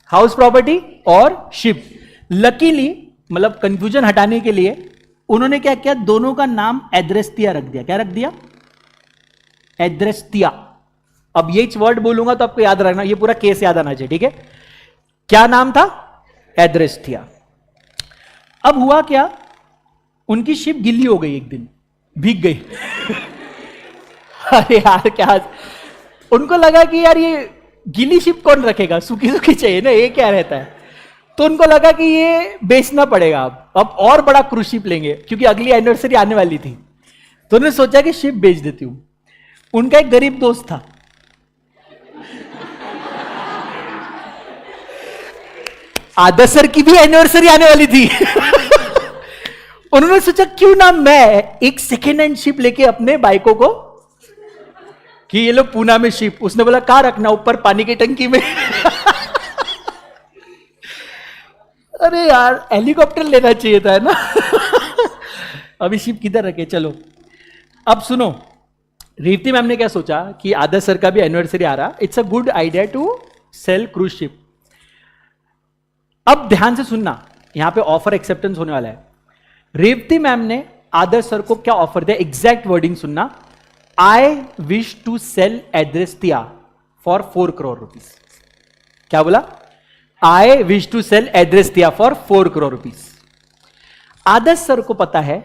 हाउस प्रॉपर्टी और शिप। लकीली, मतलब कंफ्यूजन हटाने के लिए उन्होंने क्या किया, दोनों का नाम एद्रेस्तिया रख दिया। क्या रख दिया? एद्रेस्तिया। अब ये वर्ड बोलूंगा तो आपको याद रखना, ये पूरा केस याद आना चाहिए, ठीक है। क्या नाम था? एद्रेस्तिया। अब हुआ क्या, उनकी शिप गिल्ली हो गई, एक दिन भीग गई अरे यार क्या, उनको लगा कि यार ये गीली शिप कौन रखेगा, सूखी सूखी चाहिए ना, ये क्या रहता है। तो उनको लगा कि ये बेचना पड़ेगा, अब और बड़ा क्रूज शिप लेंगे, क्योंकि अगली एनिवर्सरी आने वाली थी। तो उन्होंने सोचा कि शिप बेच देती हूं। उनका एक गरीब दोस्त था, आदर्श सर की भी एनिवर्सरी आने वाली थी उन्होंने सोचा क्यों ना मैं एक सेकेंड हैंड शिप लेके अपने बाइकों को कि ये लो पूना में शिप, उसने बोला कहां रखना, ऊपर पानी की टंकी में। अरे यार हेलीकॉप्टर लेना चाहिए था, है ना। अभी शिप किधर रखे, चलो अब सुनो। रेवती मैम ने क्या सोचा कि आदर्श सर का भी एनिवर्सरी आ रहा, it's a good idea to sail cruise ship. अब ध्यान से सुनना, यहां पे ऑफर एक्सेप्टेंस होने वाला है। रेवती मैम ने आदर्श सर को क्या ऑफर दिया, एग्जैक्ट वर्डिंग सुनना, I wish to sell Adrestia for 4 crore rupees. क्या बोला, I wish to sell Adrestia for 4 crore rupees. Adarsh sir को पता है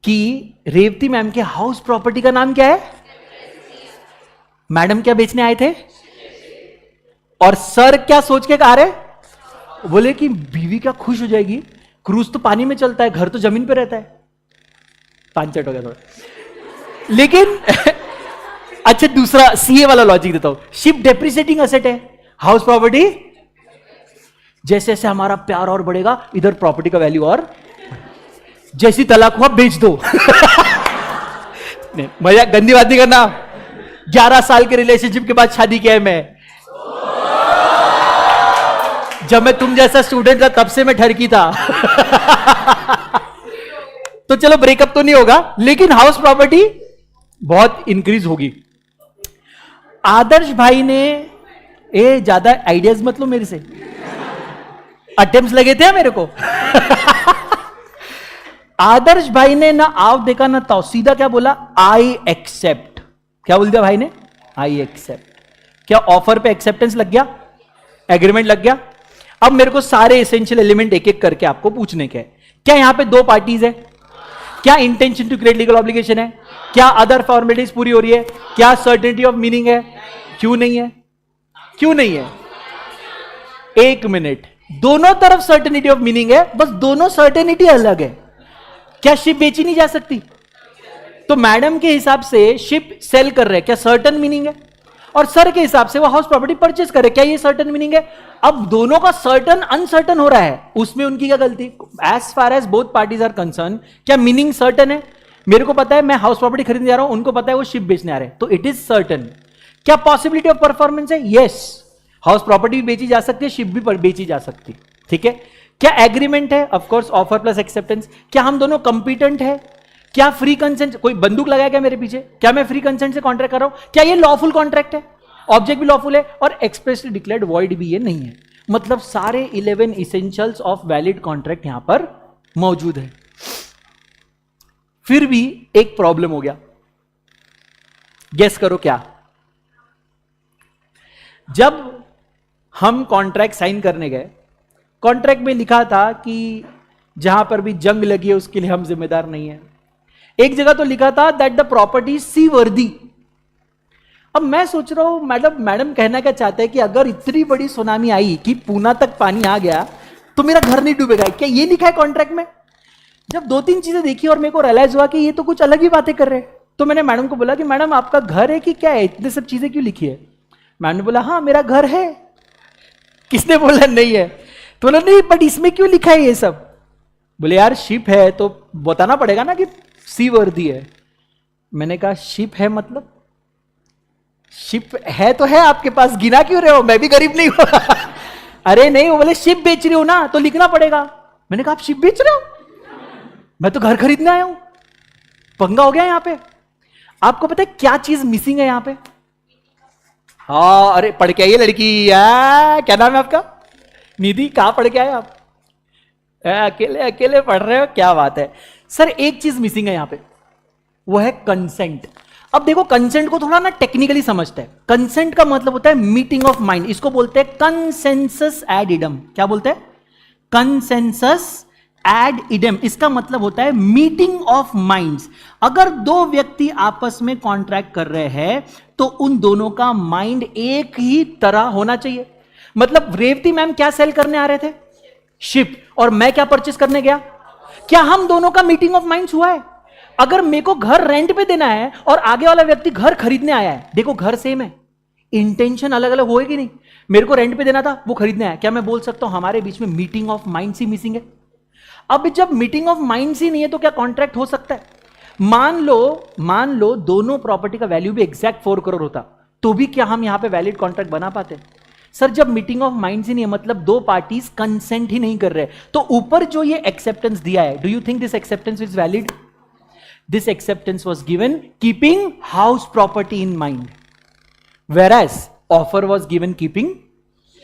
कि रेवती मैम के हाउस प्रॉपर्टी का नाम क्या है, मैडम क्या बेचने आए थे, और सर क्या सोच के कहा रहे, बोले कि बीवी क्या खुश हो जाएगी, क्रूज तो पानी में चलता है, घर तो जमीन पे रहता है। 5 चट हो गया थोड़ा, लेकिन अच्छा दूसरा सीए वाला लॉजिक देता हूं, शिप डेप्रिसिएटिंग एसेट है, हाउस प्रॉपर्टी जैसे जैसे हमारा प्यार और बढ़ेगा, इधर प्रॉपर्टी का वैल्यू और, जैसी तलाक हुआ बेच दो। नहीं मजा, गंदी बात नहीं करना। 11 साल के रिलेशनशिप के बाद शादी किया है मैं, जब मैं तुम जैसा स्टूडेंट था तब से मैं ठरकी था। तो चलो ब्रेकअप तो नहीं होगा, लेकिन हाउस प्रॉपर्टी बहुत इंक्रीज होगी। आदर्श भाई ने, ए ज्यादा आइडियाज मत लो मेरे से, अटेम्प्ट्स लगे थे मेरे को। आदर्श भाई ने ना आव देखा ना ताव, सीधा क्या बोला, आई एक्सेप्ट। क्या बोल दिया भाई ने, आई एक्सेप्ट। क्या ऑफर पे एक्सेप्टेंस लग गया, एग्रीमेंट लग गया। अब मेरे को सारे एसेंशियल एलिमेंट एक एक करके आपको पूछने के हैं। क्या यहां पे 2 पार्टीज है, क्या intention to create legal obligation है, क्या अदर फॉर्मेलिटीज पूरी हो रही है, क्या सर्टेनिटी ऑफ मीनिंग है, क्यों नहीं है, क्यों नहीं है, 1 मिनट, दोनों तरफ सर्टेनिटी ऑफ मीनिंग है, बस दोनों सर्टेनिटी अलग है। क्या शिप बेची नहीं जा सकती, तो मैडम के हिसाब से शिप सेल कर रहे हैं, क्या सर्टन मीनिंग है, और सर के हिसाब से वो हाउस प्रॉपर्टी परचेज करे, क्या ये सर्टन मीनिंग है। अब दोनों का सर्टन अनसर्टन हो रहा है, उसमें उनकी क्या गलती, as far as both parties are concern, क्या मीनिंग सर्टन है, मेरे को पता है मैं हाउस प्रॉपर्टी खरीदने जा रहा हूं, उनको पता है वो शिप बेचने आ रहे हैं, तो इट इज सर्टन। क्या पॉसिबिलिटी ऑफ परफॉर्मेंस है, यस, हाउस प्रॉपर्टी भी बेची जा सकती है, शिप भी बेची जा सकती है, ठीक है। क्या एग्रीमेंट है, ऑफकोर्स ऑफर प्लस एक्सेप्टेंस। क्या हम दोनों कंपिटेंट है, क्या फ्री कंसेंट, कोई बंदूक लगाया क्या मेरे पीछे, क्या मैं फ्री कंसेंट से कॉन्ट्रैक्ट कर रहा हूं, क्या ये लॉफुल कॉन्ट्रैक्ट है, ऑब्जेक्ट भी लॉफुल है और एक्सप्रेसली डिक्लेयर्ड वॉइड भी ये नहीं है। मतलब सारे 11 इसेंशियल्स ऑफ वैलिड कॉन्ट्रैक्ट यहां पर मौजूद है। फिर भी एक प्रॉब्लम हो गया, गेस करो क्या। जब हम कॉन्ट्रैक्ट साइन करने गए, कॉन्ट्रैक्ट में लिखा था कि जहां पर भी जंग लगी है उसके लिए हम जिम्मेदार नहीं है। एक जगह तो लिखा था दैट द प्रॉपर्टी सी वर्दी। अब मैं सोच रहा हूं मैडम कहना क्या चाहते हैं कि अगर इतनी बड़ी सुनामी आई कि पूना तक पानी आ गया तो मेरा घर नहीं डूबेगा, क्या ये लिखा है कॉन्ट्रैक्ट में। जब 2-3 चीजें देखी और मेरे को रियलाइज हुआ कि ये तो कुछ अलग ही बातें कर रहे हैं, तो मैंने मैडम को बोला कि मैडम आपका घर है कि क्या है, इतने सब चीजें क्यों लिखी है। मैडम ने बोला हाँ मेरा घर है। किसने बोला नहीं है, तो बोला नहीं बट इसमें क्यों लिखा है ये सब। बोले यार शिप है तो बताना पड़ेगा ना कि सी वर्दी है। मैंने कहा शिप है मतलब, शिप है तो है आपके पास, गिना क्यों रहे हो, मैं भी गरीब नहीं हूं। अरे नहीं, वो बोले शिप बेच रही हो ना तो लिखना पड़ेगा। मैंने कहा आप शिप बेच रहे हो, मैं तो घर खरीदने आया हूं। पंगा हो गया यहां पे। आपको पता है क्या चीज मिसिंग है यहां पे। हाँ अरे पढ़ के आइए लड़की, क्या नाम है आपका, निधि, कहां पढ़ के आए आप, अकेले अकेले पढ़ रहे हो, क्या बात है। सर एक चीज मिसिंग है यहां पे, वो है कंसेंट। अब देखो कंसेंट को थोड़ा ना टेक्निकली समझते हैं। कंसेंट का मतलब होता है मीटिंग ऑफ माइंड, इसको बोलते हैं कंसेंसस एड इडम। क्या बोलते हैं, कंसेंसस एड इडम। इसका मतलब होता है मीटिंग ऑफ माइंड्स। अगर 2 व्यक्ति आपस में कॉन्ट्रैक्ट कर रहे हैं तो उन दोनों का माइंड एक ही तरह होना चाहिए। मतलब रेवती मैम क्या सेल करने आ रहे थे, शिप, और मैं क्या परचेस करने गया। क्या हम दोनों का मीटिंग ऑफ माइंड्स हुआ है। अगर मेरे को घर रेंट पे देना है और आगे वाला व्यक्ति घर खरीदने आया है, देखो घर सेम है, इंटेंशन अलग अलग होएगी नहीं। मेरे को रेंट पे देना था, वो खरीदने आया, क्या मैं बोल सकता हूं हमारे बीच में meeting of minds he missing है। अब जब मीटिंग ऑफ माइंड्स ही नहीं है तो क्या कॉन्ट्रैक्ट हो सकता है। मान लो दोनों प्रॉपर्टी का वैल्यू भी एग्जैक्ट 4 करोड़ होता, तो भी क्या हम यहां पे वैलिड कॉन्ट्रैक्ट बना पाते? सर जब मीटिंग ऑफ माइंड्स ही नहीं है, मतलब दो पार्टीज कंसेंट ही नहीं कर रहे, तो ऊपर जो ये एक्सेप्टेंस दिया है, do you think this acceptance is valid? This acceptance was given keeping house property in mind, whereas offer was given keeping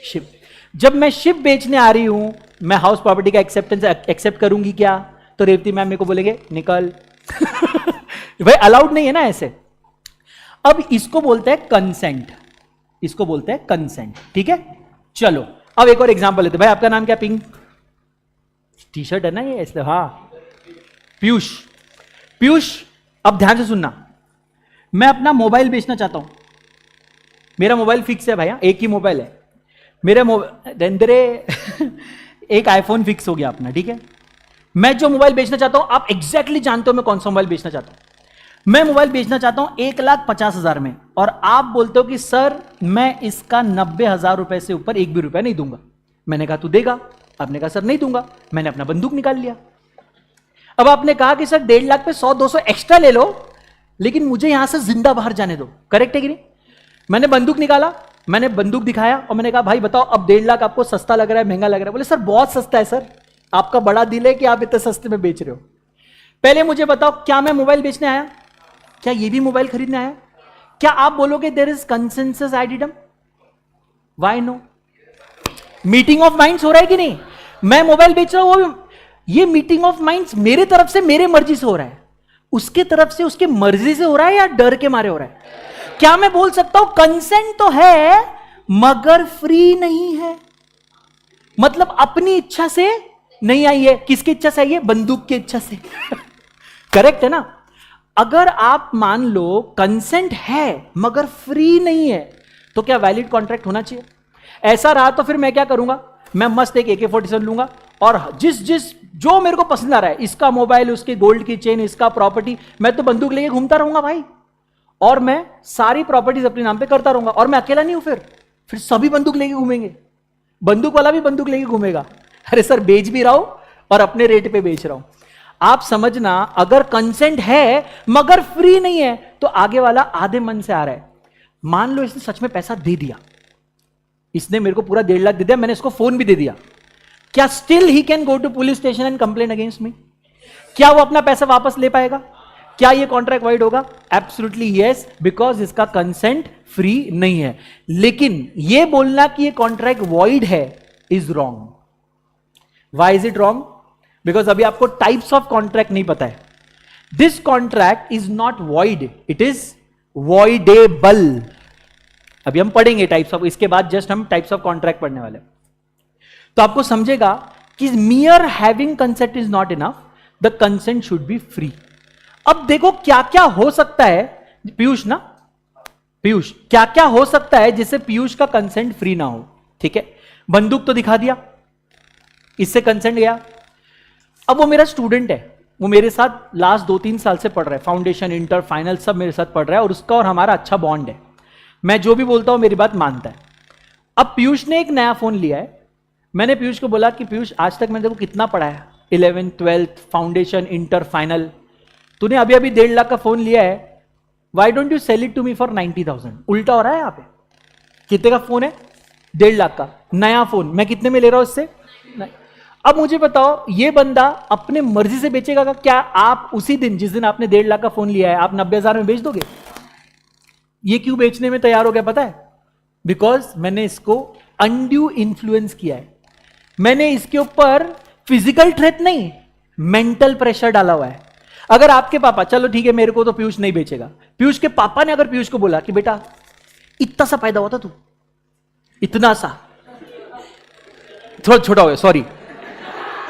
ship. जब मैं शिप बेचने आ रही हूं, मैं हाउस प्रॉपर्टी का एक्सेप्टेंस एक्सेप्ट करूंगी क्या? तो रेवती मैम मेरे को बोलेंगे निकल। भाई अलाउड नहीं है ना ऐसे। अब इसको बोलते हैं कंसेंट, इसको बोलते हैं कंसेंट, ठीक है। चलो अब एक और एग्जांपल लेते हैं। भाई आपका नाम क्या? पिंक टी शर्ट है ना ये, इसलिए हाँ। पीयूष, पीयूष अब ध्यान से सुनना, मैं अपना मोबाइल बेचना चाहता हूं। मेरा मोबाइल फिक्स है भैया, एक ही मोबाइल है मेरे मोबाइल। एक आईफोन फिक्स हो गया अपना, ठीक है। मैं जो मोबाइल बेचना चाहता हूं, आप एग्जैक्टली जानते हो मैं कौन सा मोबाइल बेचना चाहता हूं। मैं मोबाइल बेचना चाहता हूं 1,50,000 में, और आप बोलते हो कि सर मैं इसका 90,000 रुपए से ऊपर एक भी रुपया नहीं दूंगा। मैंने कहा तू देगा? आपने कहा सर नहीं दूंगा। मैंने अपना बंदूक निकाल लिया। अब आपने कहा कि सर 1.5 लाख पे 100-200 एक्स्ट्रा ले लो, लेकिन मुझे यहां से जिंदा बाहर जाने दो। करेक्ट है कि नहीं? मैंने बंदूक निकाला, मैंने बंदूक दिखाया और मैंने कहा भाई बताओ अब 1.5 लाख आपको सस्ता लग रहा है महंगा लग रहा है? बोले सर बहुत सस्ता है सर, आपका बड़ा दिल है कि आप इतने सस्ते में बेच रहे हो। पहले मुझे बताओ क्या मैं मोबाइल बेचने आया? क्या ये भी मोबाइल खरीदने आया? क्या आप बोलोगे there is consensus ad idem? Why no? Meeting of minds हो रहा है कि नहीं? मैं मोबाइल बेच रहा हूं, ये मीटिंग ऑफ माइंड्स मेरे तरफ से मेरे मर्जी से हो रहा है, उसके तरफ से उसके मर्जी से हो रहा है या डर के मारे हो रहा है? क्या मैं बोल सकता हूं कंसेंट तो है मगर फ्री नहीं है? मतलब अपनी इच्छा से नहीं आई है। किसकी इच्छा से आई है? बंदूक की इच्छा से। करेक्ट है ना? अगर आप मान लो कंसेंट है मगर फ्री नहीं है, तो क्या वैलिड कॉन्ट्रैक्ट होना चाहिए? ऐसा रहा तो फिर मैं क्या करूंगा, मैं मस्त एक AK-47 लूंगा और जिस जो मेरे को पसंद आ रहा है, इसका मोबाइल, उसके गोल्ड की चेन, इसका प्रॉपर्टी, मैं तो बंदूक लेके घूमता रहूंगा भाई, और मैं सारी प्रॉपर्टीज अपने नाम पे करता रहूंगा। और मैं अकेला नहीं हूं, फिर सभी बंदूक लेके घूमेंगे, बंदूक वाला भी बंदूक लेके घूमेगा। अरे सर बेच भी रहा हूं और अपने रेट पे बेच रहा हूं। आप समझना, अगर कंसेंट है मगर फ्री नहीं है, तो आगे वाला आधे मन से आ रहा है। मान लो इसने सच में पैसा दे दिया, इसने मेरे को पूरा 1.5 लाख दे दिया, मैंने इसको फोन भी दे दिया, क्या still he can go to police station and complain against me? क्या वो अपना पैसा वापस ले पाएगा? क्या ये कॉन्ट्रैक्ट वाइड होगा? एब्सोल्युटली यस, बिकॉज इसका कंसेंट फ्री नहीं है। लेकिन ये बोलना कि ये कॉन्ट्रैक्ट वॉइड है is wrong. Why is it wrong? Because अभी आपको टाइप्स ऑफ कॉन्ट्रैक्ट नहीं पता है। This contract is not void, it is voidable. अभी हम पढ़ेंगे टाइप्स ऑफ, इसके बाद जस्ट हम टाइप्स ऑफ कॉन्ट्रैक्ट पढ़ने वाले, तो आपको समझेगा कि मियर having consent is not enough, the consent should be free. अब देखो क्या क्या हो सकता है, पीयूष ना, पीयूष क्या क्या हो सकता है जिससे पीयूष का कंसेंट फ्री ना हो? ठीक है, बंदूक तो दिखा दिया, इससे कंसेंट गया। अब वो मेरा स्टूडेंट है, वो मेरे साथ लास्ट 2-3 साल से पढ़ रहा है, फाउंडेशन, इंटर, फाइनल सब मेरे साथ पढ़ रहा है, और उसका और हमारा अच्छा बॉन्ड है। मैं जो भी बोलता हूं मेरी बात मानता है। अब पीयूष ने एक नया फोन लिया है, मैंने पीयूष को बोला कि पीयूष आज तक मैंने तेरे को कितना पढ़ाया, 11th 12th foundation, inter, final, तूने अभी अभी 1.5 लाख का फोन लिया है, why don't you sell it to me for 90,000? उल्टा हो रहा है यहां पे। कितने का फोन है? 1.5 लाख का नया फोन, मैं कितने में ले रहा हूं इससे? अब मुझे बताओ, ये बंदा अपने मर्जी से बेचेगा का? क्या आप उसी दिन जिस दिन आपने 1.5 लाख का फोन लिया है, आप 90,000 में बेच दोगे? ये क्यों बेचने में तैयार हो गया पता है? बिकॉज मैंने इसको अनड्यू इन्फ्लुएंस किया है, मैंने इसके ऊपर फिजिकल थ्रेट नहीं, मेंटल प्रेशर डाला हुआ है। अगर आपके पापा, चलो ठीक है मेरे को तो पीयूष नहीं बेचेगा, पीयूष के पापा ने अगर पीयूष को बोला कि बेटा इतना सा पैदा हुआ था तू, इतना सा, थोड़ा छोटा हो गया, सॉरी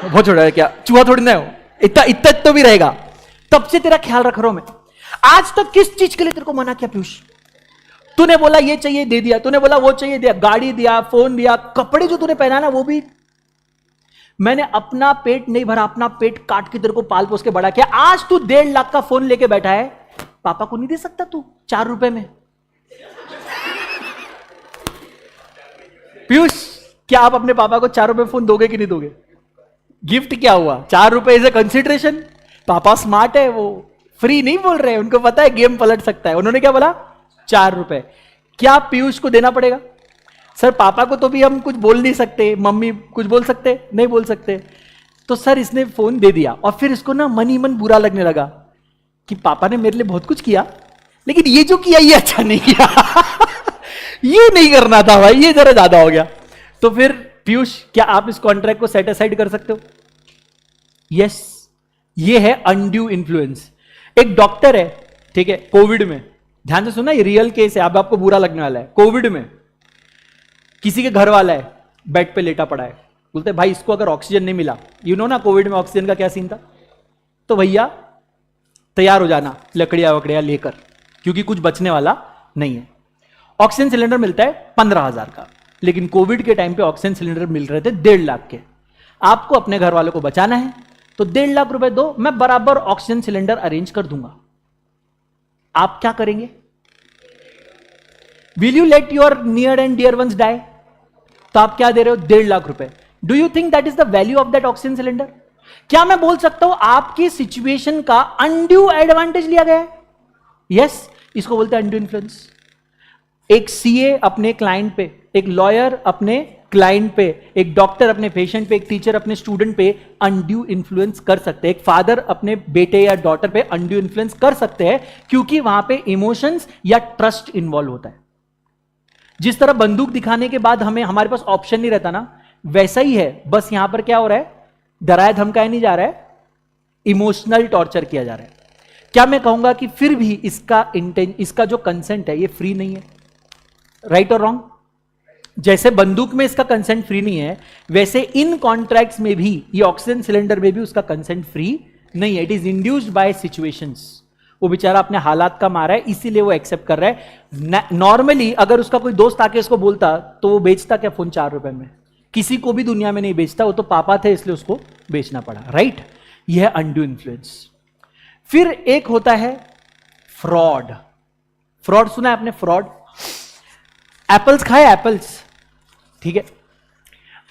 बहुत छोटा है, क्या चूहा थोड़ी ना हो, इतना इतना तो भी रहेगा, तब से तेरा ख्याल रख रहा हूं मैं। आज तक किस चीज के लिए तेरे को मना किया पीयूष? तूने बोला ये चाहिए दे दिया, तूने बोला वो चाहिए दिया, गाड़ी दिया, फोन दिया, कपड़े जो तूने पहना ना वो भी मैंने अपना पेट नहीं भरा, अपना पेट काट के तेरे को पाल पोस के बड़ा किया। आज तू 1.5 लाख का फोन लेके बैठा है, पापा को नहीं दे सकता तू 4 रुपए में? पीयूष क्या आप अपने पापा को 4 रुपए फोन दोगे कि नहीं दोगे? गिफ्ट क्या हुआ? 4 रुपए इज ए कंसिडरेशन। पापा स्मार्ट है, वो फ्री नहीं बोल रहे, उनको पता है गेम पलट सकता है। उन्होंने क्या बोला? 4 रुपए। क्या पीयूष को देना पड़ेगा? सर पापा को तो भी हम कुछ बोल नहीं सकते, मम्मी कुछ बोल सकते नहीं बोल सकते। तो सर इसने फोन दे दिया और फिर इसको ना मन ही मन बुरा लगने लगा कि पापा ने मेरे लिए बहुत कुछ किया, लेकिन ये जो किया ये अच्छा नहीं किया ये नहीं करना था भाई, ये जरा ज्यादा हो गया। तो फिर पीयूष, क्या आप इस कॉन्ट्रैक्ट को सेट असाइड कर सकते हो? यस, ये है अनड्यू इन्फ्लुएंस। एक डॉक्टर है, ठीक है, कोविड में, ध्यान से सुना, ये रियल केस है, अब आपको बुरा लगने वाला है। कोविड में किसी के घर वाला है, बेड पे लेटा पड़ा है, बोलते भाई इसको अगर ऑक्सीजन नहीं मिला, यू नो ना कोविड में ऑक्सीजन का क्या सीन था, तो भैया तैयार हो जाना लकड़ियां वकड़ियां लेकर, क्योंकि कुछ बचने वाला नहीं है। ऑक्सीजन सिलेंडर मिलता है 15,000 का, लेकिन कोविड के टाइम पे ऑक्सीजन सिलेंडर मिल रहे थे 1.5 लाख के। आपको अपने घर वालों को बचाना है तो 1.5 लाख रुपए दो, मैं बराबर ऑक्सीजन सिलेंडर अरेंज कर दूंगा। आप क्या करेंगे? Will you let your near and dear ones die? तो आप क्या दे रहे हो? 1.5 लाख रुपए। Do you think that is the value of that oxygen cylinder? क्या मैं बोल सकता हूं आपकी सिचुएशन का अनड्यू एडवांटेज लिया गया है? यस, इसको बोलते हैं अनड्यू इन्फ्लुएंस। एक सीए अपने क्लाइंट पे, एक लॉयर अपने क्लाइंट पे, एक डॉक्टर अपने पेशेंट पे, एक टीचर अपने स्टूडेंट पे अनड्यू इन्फ्लुएंस कर सकते हैं। एक फादर अपने बेटे या डॉटर पे अनड्यू इन्फ्लुएंस कर सकते हैं, क्योंकि वहां पे इमोशंस या ट्रस्ट इन्वॉल्व होता है। जिस तरह बंदूक दिखाने के बाद हमारे पास ऑप्शन नहीं रहता ना, वैसा ही है। बस यहां पर क्या हो रहा है? डराया धमकाया नहीं जा रहा है, इमोशनल टॉर्चर किया जा रहा है। क्या मैं कहूंगा कि फिर भी इसका जो कंसेंट है ये फ्री नहीं है? राइट और रॉन्ग? जैसे बंदूक में इसका कंसेंट फ्री नहीं है, वैसे इन कॉन्ट्रैक्ट्स में भी, ये ऑक्सीजन सिलेंडर में भी उसका कंसेंट फ्री नहीं है। It is induced by situations. वो बेचारा अपने हालात का मारा है, इसीलिए वो एक्सेप्ट कर रहा है। नॉर्मली अगर उसका कोई दोस्त आके इसको बोलता तो वो बेचता क्या फोन 4 रुपए में? किसी को भी दुनिया में नहीं बेचता, वो तो पापा थे इसलिए उसको बेचना पड़ा, राइट? यह है अनड्यू इन्फ्लुएंस। फिर एक होता है फ्रॉड। फ्रॉड सुना है आपने? फ्रॉड। एप्पल्स खाए, एप्पल्स, ठीक है।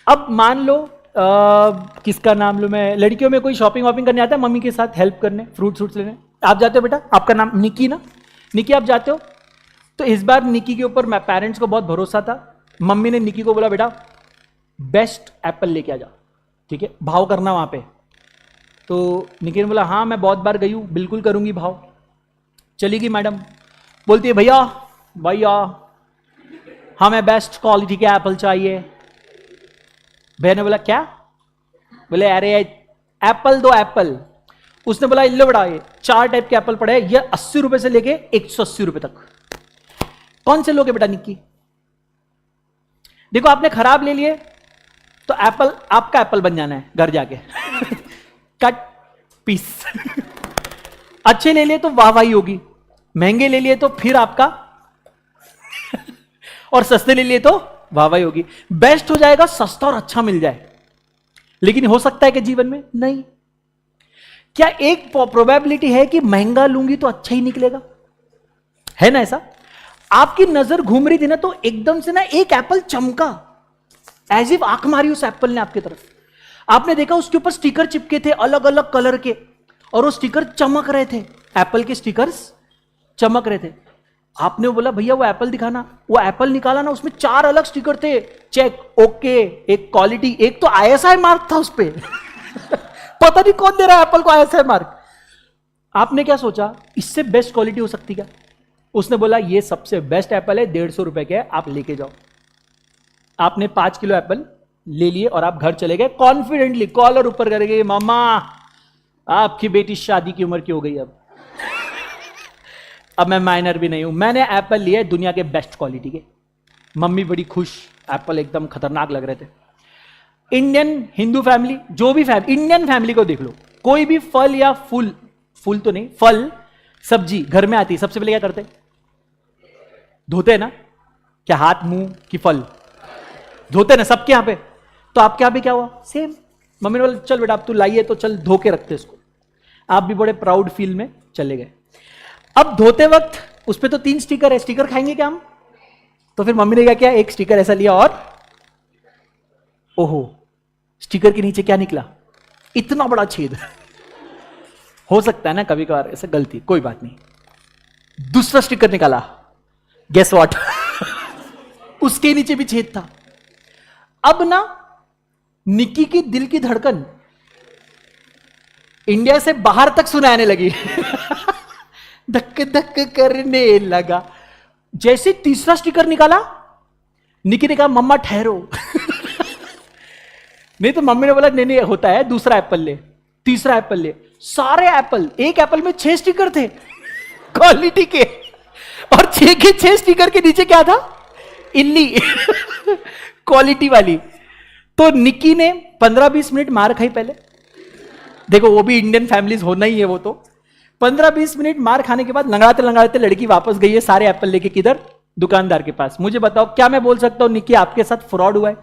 अब मान लो किसका नाम लो मैं, लड़कियों में कोई शॉपिंग वॉपिंग करने आता है मम्मी के साथ हेल्प करने, फ्रूट्स लेने। आप जाते हो बेटा? आपका नाम निकी ना? निकी आप जाते हो? तो इस बार निकी के ऊपर पेरेंट्स को बहुत भरोसा था। मम्मी ने निकी को बोला बेटा बेस्ट एप्पल लेके आ जा, ठीक है, भाव करना वहां पे। तो निकी ने बोला हाँ मैं बहुत बार गई हूं, बिल्कुल करूंगी भाव। चली गई मैडम, बोलती है भैया भैया हमें बेस्ट क्वालिटी के एप्पल चाहिए। भैया ने बोला क्या? बोले अरे एप्पल दो एप्पल। उसने बोला लो बड़ा, ये 4 टाइप के एप्पल पड़े हैं, ये 80 रुपए से लेके 180 रुपए तक, कौन से लोगे बेटा निक्की? देखो आपने खराब ले लिए तो एप्पल आपका एप्पल बन जाना है घर जाके कट पीस अच्छे ले लिए तो वाहवाही होगी, महंगे ले लिए तो फिर आपका और सस्ते ले लिए तो वाहवाही होगी। बेस्ट हो जाएगा सस्ता और अच्छा मिल जाए, लेकिन हो सकता है कि जीवन में नहीं। क्या एक प्रोबेबिलिटी है कि महंगा लूंगी तो अच्छा ही निकलेगा? है ना ऐसा? आपकी नजर घूम रही थी ना, तो एकदम से ना एक एप्पल चमका, एज इफ आंख मारी उस एप्पल ने आपकी तरफ। आपने देखा उसके ऊपर स्टिकर चिपके थे अलग अलग कलर के, और वो स्टिकर चमक रहे थे, एप्पल के स्टिकर्स चमक रहे थे। आपने बोला भैया वो एप्पल दिखाना, वो एप्पल निकाला ना, उसमें 4 अलग स्टिकर थे, चेक, ओके, एक क्वालिटी, एक तो ISI मार्क था उस पे पता नहीं कौन दे रहा है एप्पल को ISI मार्क। आपने क्या सोचा इससे बेस्ट क्वालिटी हो सकती क्या? उसने बोला ये सबसे बेस्ट एप्पल है, 150 रुपए के, आप लेके जाओ। आपने 5 किलो एप्पल ले लिए और आप घर चले गए कॉन्फिडेंटली, कॉलर ऊपर करेंगे, मामा आपकी बेटी शादी की उम्र की हो गई, अब मैं माइनर भी नहीं हूं, मैंने एप्पल लिया दुनिया के बेस्ट क्वालिटी के। मम्मी बड़ी खुश, एप्पल एकदम खतरनाक लग रहे थे। इंडियन हिंदू फैमिली, जो भी फैमिली, इंडियन फैमिली को देख लो, कोई भी फल या फूल तो नहीं, फल सब्जी घर में आती है, सबसे पहले क्या करते? धोते हैं ना? क्या हाथ मुंह की फल धोते ना सबके यहां पे? तो आपके यहां पे क्या हुआ? सेम। मम्मी ने बोला चल बेटा अब तू लाइए तो चल धो के रखते इसको। आप भी बड़े प्राउड फील में चले गए। अब धोते वक्त उस पे तो 3 स्टिकर है, स्टिकर खाएंगे क्या हम? तो फिर मम्मी ने क्या किया, एक स्टिकर ऐसा लिया और ओहो, स्टिकर के नीचे क्या निकला? इतना बड़ा छेद हो सकता है ना कभी कभार ऐसा गलती, कोई बात नहीं। दूसरा स्टिकर निकाला, गेस व्हाट उसके नीचे भी छेद था। अब ना निक्की की दिल की धड़कन इंडिया से बाहर तक सुनाने लगी धक धक करने लगा। जैसे तीसरा स्टिकर निकाला, निक्की ने कहा मम्मा ठहरो नहीं तो मम्मी ने बोला नहीं नहीं होता है, दूसरा एप्पल ले, तीसरा एप्पल ले। सारे एप्पल, एक एप्पल में 6 स्टिकर थे क्वालिटी के, और 6 के 6 स्टिकर के नीचे क्या था, इल्ली क्वालिटी वाली। तो निक्की ने 15-20 मिनट मार खाई पहले। देखो वो भी इंडियन फैमिलीज होना ही है वो तो। 15-20 मिनट मार खाने के बाद लंगड़ाते लंगड़ाते लड़की वापस गई है सारे एप्पल लेके, किधर, दुकानदार के पास। मुझे बताओ क्या मैं बोल सकता हूं निक्की आपके साथ फ्रॉड हुआ है?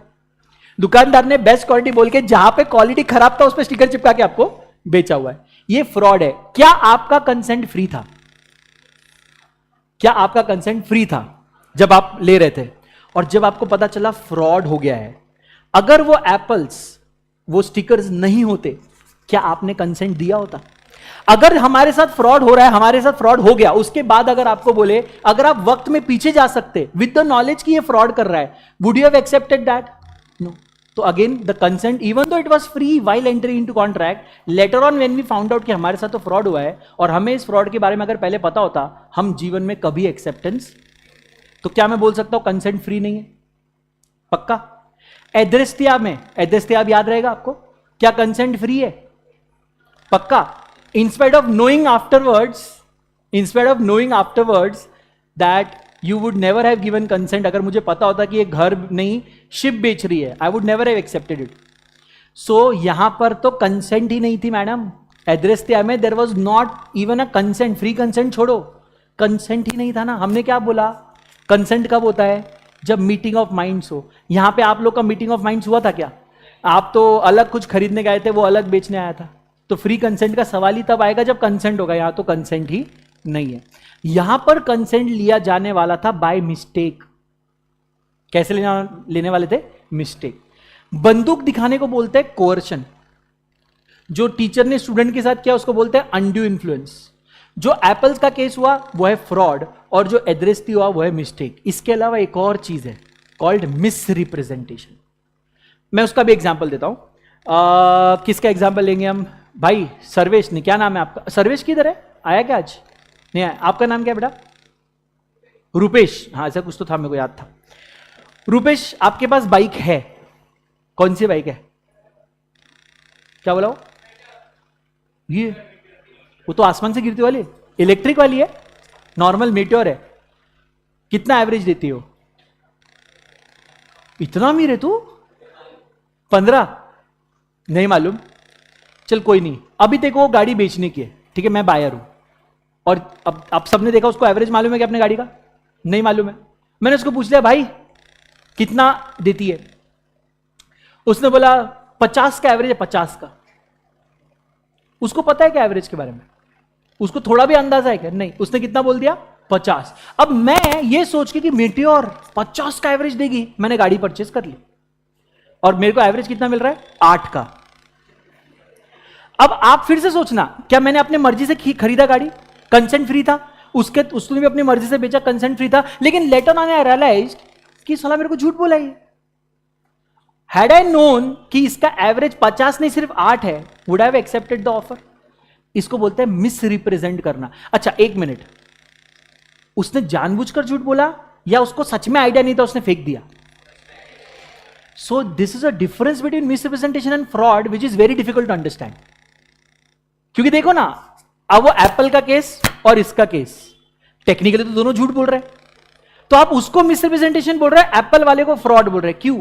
दुकानदार ने बेस्ट क्वालिटी बोल के जहां पे क्वालिटी खराब था उस पर स्टिकर चिपका के आपको बेचा हुआ है, ये फ्रॉड है। क्या आपका कंसेंट फ्री था? क्या आपका कंसेंट फ्री था जब आप ले रहे थे? और जब आपको पता चला फ्रॉड हो गया है, अगर वो एप्पल्स, वो स्टिकर्स नहीं होते, क्या आपने कंसेंट दिया होता? अगर हमारे साथ फ्रॉड हो रहा है, हमारे साथ फ्रॉड हो गया, उसके बाद अगर आपको बोले अगर आप वक्त में पीछे जा सकते विद द नॉलेज कि ये फ्रॉड कर रहा है, would you have accepted that? No. तो again the consent, even though it was free while entering into contract, later on when we found out कि हमारे साथ तो फ्रॉड हुआ है और हमें इस फ्रॉड के बारे में अगर पहले पता होता, हम जीवन में कभी एक्सेप्टेंस, तो क्या मैं बोल सकता हूं कंसेंट फ्री नहीं है? पक्का? एड्रेस्तिया में, एड्रेस्तिया याद रहेगा आपको, क्या कंसेंट फ्री है? पक्का? Instead of knowing afterwards that you would never have given consent, अगर मुझे पता होता कि ये घर नहीं शिप बेच रही है, I would never have accepted it. So यहां पर तो कंसेंट ही नहीं थी मैडम। एड्रेस्तिया में there was not even a consent, free consent छोड़ो, कंसेंट ही नहीं था ना। हमने क्या बोला, कंसेंट कब होता है? जब मीटिंग ऑफ माइंड्स हो। यहां पे आप लोग का मीटिंग ऑफ माइंड्स हुआ था क्या? आप तो अलग कुछ खरीदने गए थे, वो अलग बेचने आया था। तो फ्री कंसेंट का सवाल ही तब आएगा जब कंसेंट होगा, यहां तो कंसेंट ही नहीं है। यहां पर कंसेंट लिया जाने वाला था बाय मिस्टेक। कैसे लेने वाले थे? मिस्टेक। बंदूक दिखाने को बोलते हैं कोअर्शन। जो टीचर ने स्टूडेंट के साथ किया उसको बोलते हैं अनड्यू इन्फ्लुएंस। जो एप्पल्स का केस हुआ वो है फ्रॉड, और जो एड्रेस्टी हुआ वो है मिस्टेक। इसके अलावा एक और चीज है कॉल्ड मिस रिप्रेजेंटेशन। मैं उसका भी एग्जाम्पल देता हूं। किसका एग्जाम्पल लेंगे हम? भाई सर्वेश ने, क्या नाम है आपका? सर्वेश किधर है? आया क्या आज? नहीं आया। आपका नाम क्या बेटा? रूपेश। हाँ ऐसा कुछ तो था, मेरे को याद था। रूपेश आपके पास बाइक है, कौन सी बाइक है? क्या बोला वो? ये वो तो आसमान से गिरती वाली, इलेक्ट्रिक वाली है, नॉर्मल मीटियोर है। कितना एवरेज देती हो? इतना अमीर है तू? 15? नहीं मालूम, चल कोई नहीं। अभी देखो वो गाड़ी बेचने की है, ठीक है, मैं बायर हूं, और अब आप सबने देखा, उसको एवरेज मालूम है क्या अपने गाड़ी का? नहीं मालूम है। मैंने उसको पूछ लिया भाई कितना देती है? उसने बोला 50 का एवरेज है। 50 का? उसको पता है क्या एवरेज के बारे में? उसको थोड़ा भी अंदाजा है क्या? नहीं। उसने कितना बोल दिया? 50। अब मैं ये सोच के कि मीटियोर 50 का एवरेज देगी, मैंने गाड़ी परचेस कर ली, और मेरे को एवरेज कितना मिल रहा है? 8 का। अब आप फिर से सोचना, क्या मैंने अपने मर्जी से खरीदा गाड़ी? कंसेंट फ्री था। उसने भी अपनी मर्जी से बेचा, कंसेंट फ्री था। लेकिन लेटर ऑन आई रियलाइज कि साला मेरे को झूठ बोला ये। हैड आई नोन कि इसका एवरेज 50 नहीं सिर्फ 8 है, would have accepted the offer. इसको बोलते हैं मिस रिप्रेजेंट करना। अच्छा एक मिनट, उसने जानबूझकर झूठ बोला या उसको सच में आइडिया नहीं था, उसने फेंक दिया? So this is a difference between misrepresentation and fraud which is very difficult to understand. क्योंकि देखो ना, अब वो एप्पल का केस और इसका केस, टेक्निकली तो दोनों झूठ बोल रहे हैं, तो आप उसको मिसरिप्रेजेंटेशन बोल रहे हैं, एप्पल वाले को फ्रॉड बोल रहे हैं। क्यों?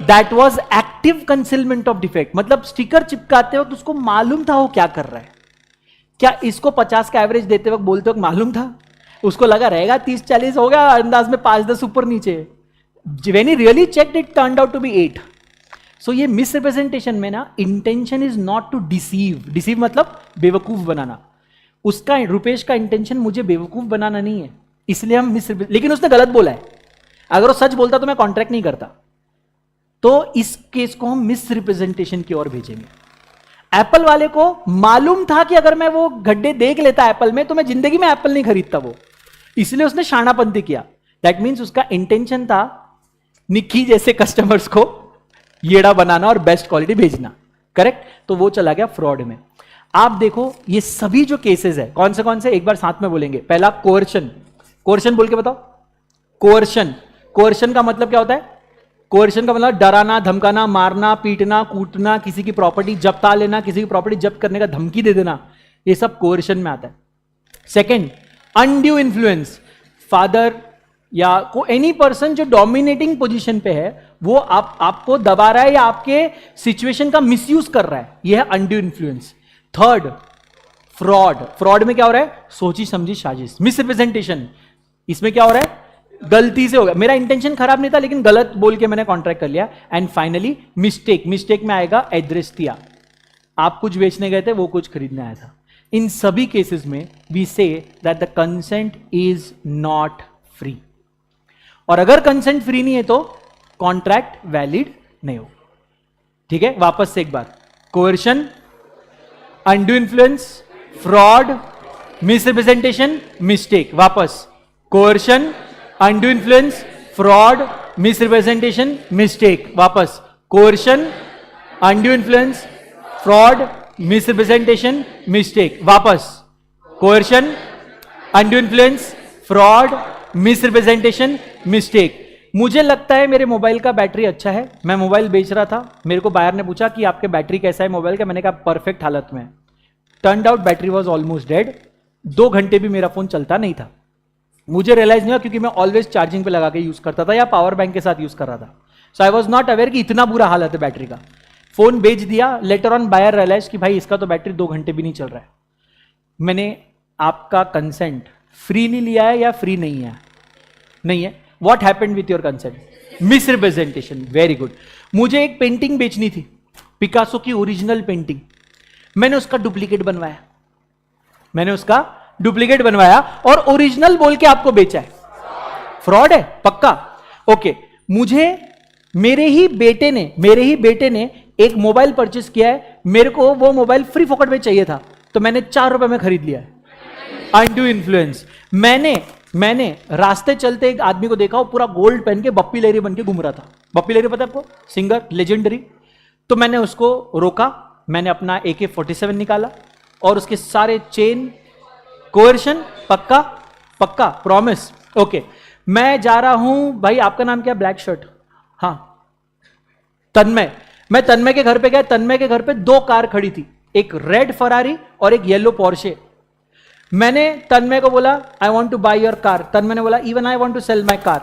That was active concealment of defect. मतलब स्टिकर चिपकाते वक्त उसको मालूम था वो क्या कर रहा है। क्या इसको 50 का एवरेज देते वक्त, बोलते वक्त मालूम था? उसको लगा रहेगा 30-40 होगा, अंदाज में 5-10 ऊपर नीचे। When he really checked, it turned out to be 8. So ये मिसरिप्रेजेंटेशन में ना, intention is not to deceive. Deceive मतलब बेवकूफ बनाना। उसका, रुपेश का इंटेंशन मुझे बेवकूफ बनाना नहीं है, इसलिए हम लेकिन उसने गलत बोला है। अगर वो सच बोलता तो मैं कॉन्ट्रैक्ट नहीं करता। तो इस केस को हम मिसरिप्रेजेंटेशन की ओर भेजेंगे। एप्पल वाले को मालूम था कि अगर मैं वो गड्ढे देख लेता एप्पल में तो मैं जिंदगी में एप्पल नहीं खरीदता वो, इसलिए उसने शानापंती किया. दैट मीन्स उसका इंटेंशन था निक्की जैसे कस्टमर्स को येड़ा बनाना और बेस्ट क्वालिटी भेजना. करेक्ट. तो वो चला गया फ्रॉड में. आप देखो ये सभी जो केसेस है कौन से एक बार साथ में बोलेंगे. पहला कोर्शन. कोर्शन बोल के बताओ. कोर्शन. कोर्शन का मतलब क्या होता है? कोर्शन का मतलब डराना, धमकाना, मारना, पीटना, कूटना, किसी की प्रॉपर्टी जब्ता लेना, किसी की प्रॉपर्टी जब्त करने का धमकी दे देना, ये सब कोर्शन में आता है. Second, undue influence. फादर या को एनी पर्सन जो डोमिनेटिंग पोजीशन पे है वो आपको दबा रहा है या आपके सिचुएशन का मिसयूज कर रहा है, यह है undue influence. Third, fraud. Fraud में क्या हो रहा है? सोची समझी साजिश, मिसरिप्रेजेंटेशन. इसमें क्या हो रहा है? गलती से हो गया, मेरा इंटेंशन खराब नहीं था लेकिन गलत बोल के मैंने कॉन्ट्रैक्ट कर लिया. And finally mistake. मिस्टेक में आएगा एड्रेस्टिया. आप कुछ बेचने गए थे, वो कुछ खरीदने आया था. इन सभी केसेस में we say that the consent is not free. और अगर कंसेंट फ्री नहीं है तो कॉन्ट्रैक्ट वैलिड नहीं हो. ठीक है, वापस से एक बार. Coercion, undue influence, fraud, misrepresentation, mistake. वापस. Coercion, undue influence, fraud, misrepresentation, mistake. वापस. Coercion, undue influence, fraud, misrepresentation, mistake. वापस. Coercion, undue influence, fraud, misrepresentation, mistake. मुझे लगता है मेरे मोबाइल का बैटरी अच्छा है. मैं मोबाइल बेच रहा था, मेरे को बायर ने पूछा कि आपके बैटरी कैसा है मोबाइल का. मैंने कहा परफेक्ट हालत में. Turned out battery was almost dead. 2 घंटे भी मेरा फोन चलता नहीं था. मुझे रियलाइज नहीं हुआ क्योंकि मैं ऑलवेज चार्जिंग पे लगा के यूज करता था या पावर बैंक के साथ यूज कर रहा था. सो आई वॉज नॉट अवेयर कि इतना बुरा हालत है बैटरी का. फोन बेच दिया. लेटर ऑन बायर रियलाइज कि भाई इसका तो बैटरी 2 घंटे भी नहीं चल रहा है. मैंने आपका कंसेंट फ्रीली लिया है या फ्री नहीं है? नहीं है. What happened with your consent? Misrepresentation. Very good. मुझे एक पेंटिंग बेचनी थी, पिकासो की ओरिजिनल पेंटिंग. मैंने उसका डुप्लीकेट बनवाया और ओरिजिनल बोल के आपको बेचा है. फ्रॉड है पक्का. ओके. मुझे मेरे ही बेटे ने एक मोबाइल परचेस किया है. मेरे को वो मोबाइल फ्री फोकट में चाहिए था तो मैंने 4 रुपए में खरीद लिया है. Undue influence. मैंने रास्ते चलते एक आदमी को देखा, वो पूरा गोल्ड पहन के बप्पी लेरी बन के घूम रहा था. बप्पी लेरी पता है आपको? Singer, legendary. तो मैंने उसको रोका. मैंने अपना AK-47 निकाला और उसके सारे चेन. कोercion, पक्का प्रॉमिस. ओके. मैं जा रहा हूं. भाई आपका नाम क्या? Black shirt. हाँ, तन्मय. मैं तन्मय के घर पे गया. तन्मय के घर पे 2 कार खड़ी थी, एक रेड फरारी और एक येलो पोर्शे. मैंने तन्मय को बोला I want to buy your car. Tanmay ने बोला even I want to sell my car.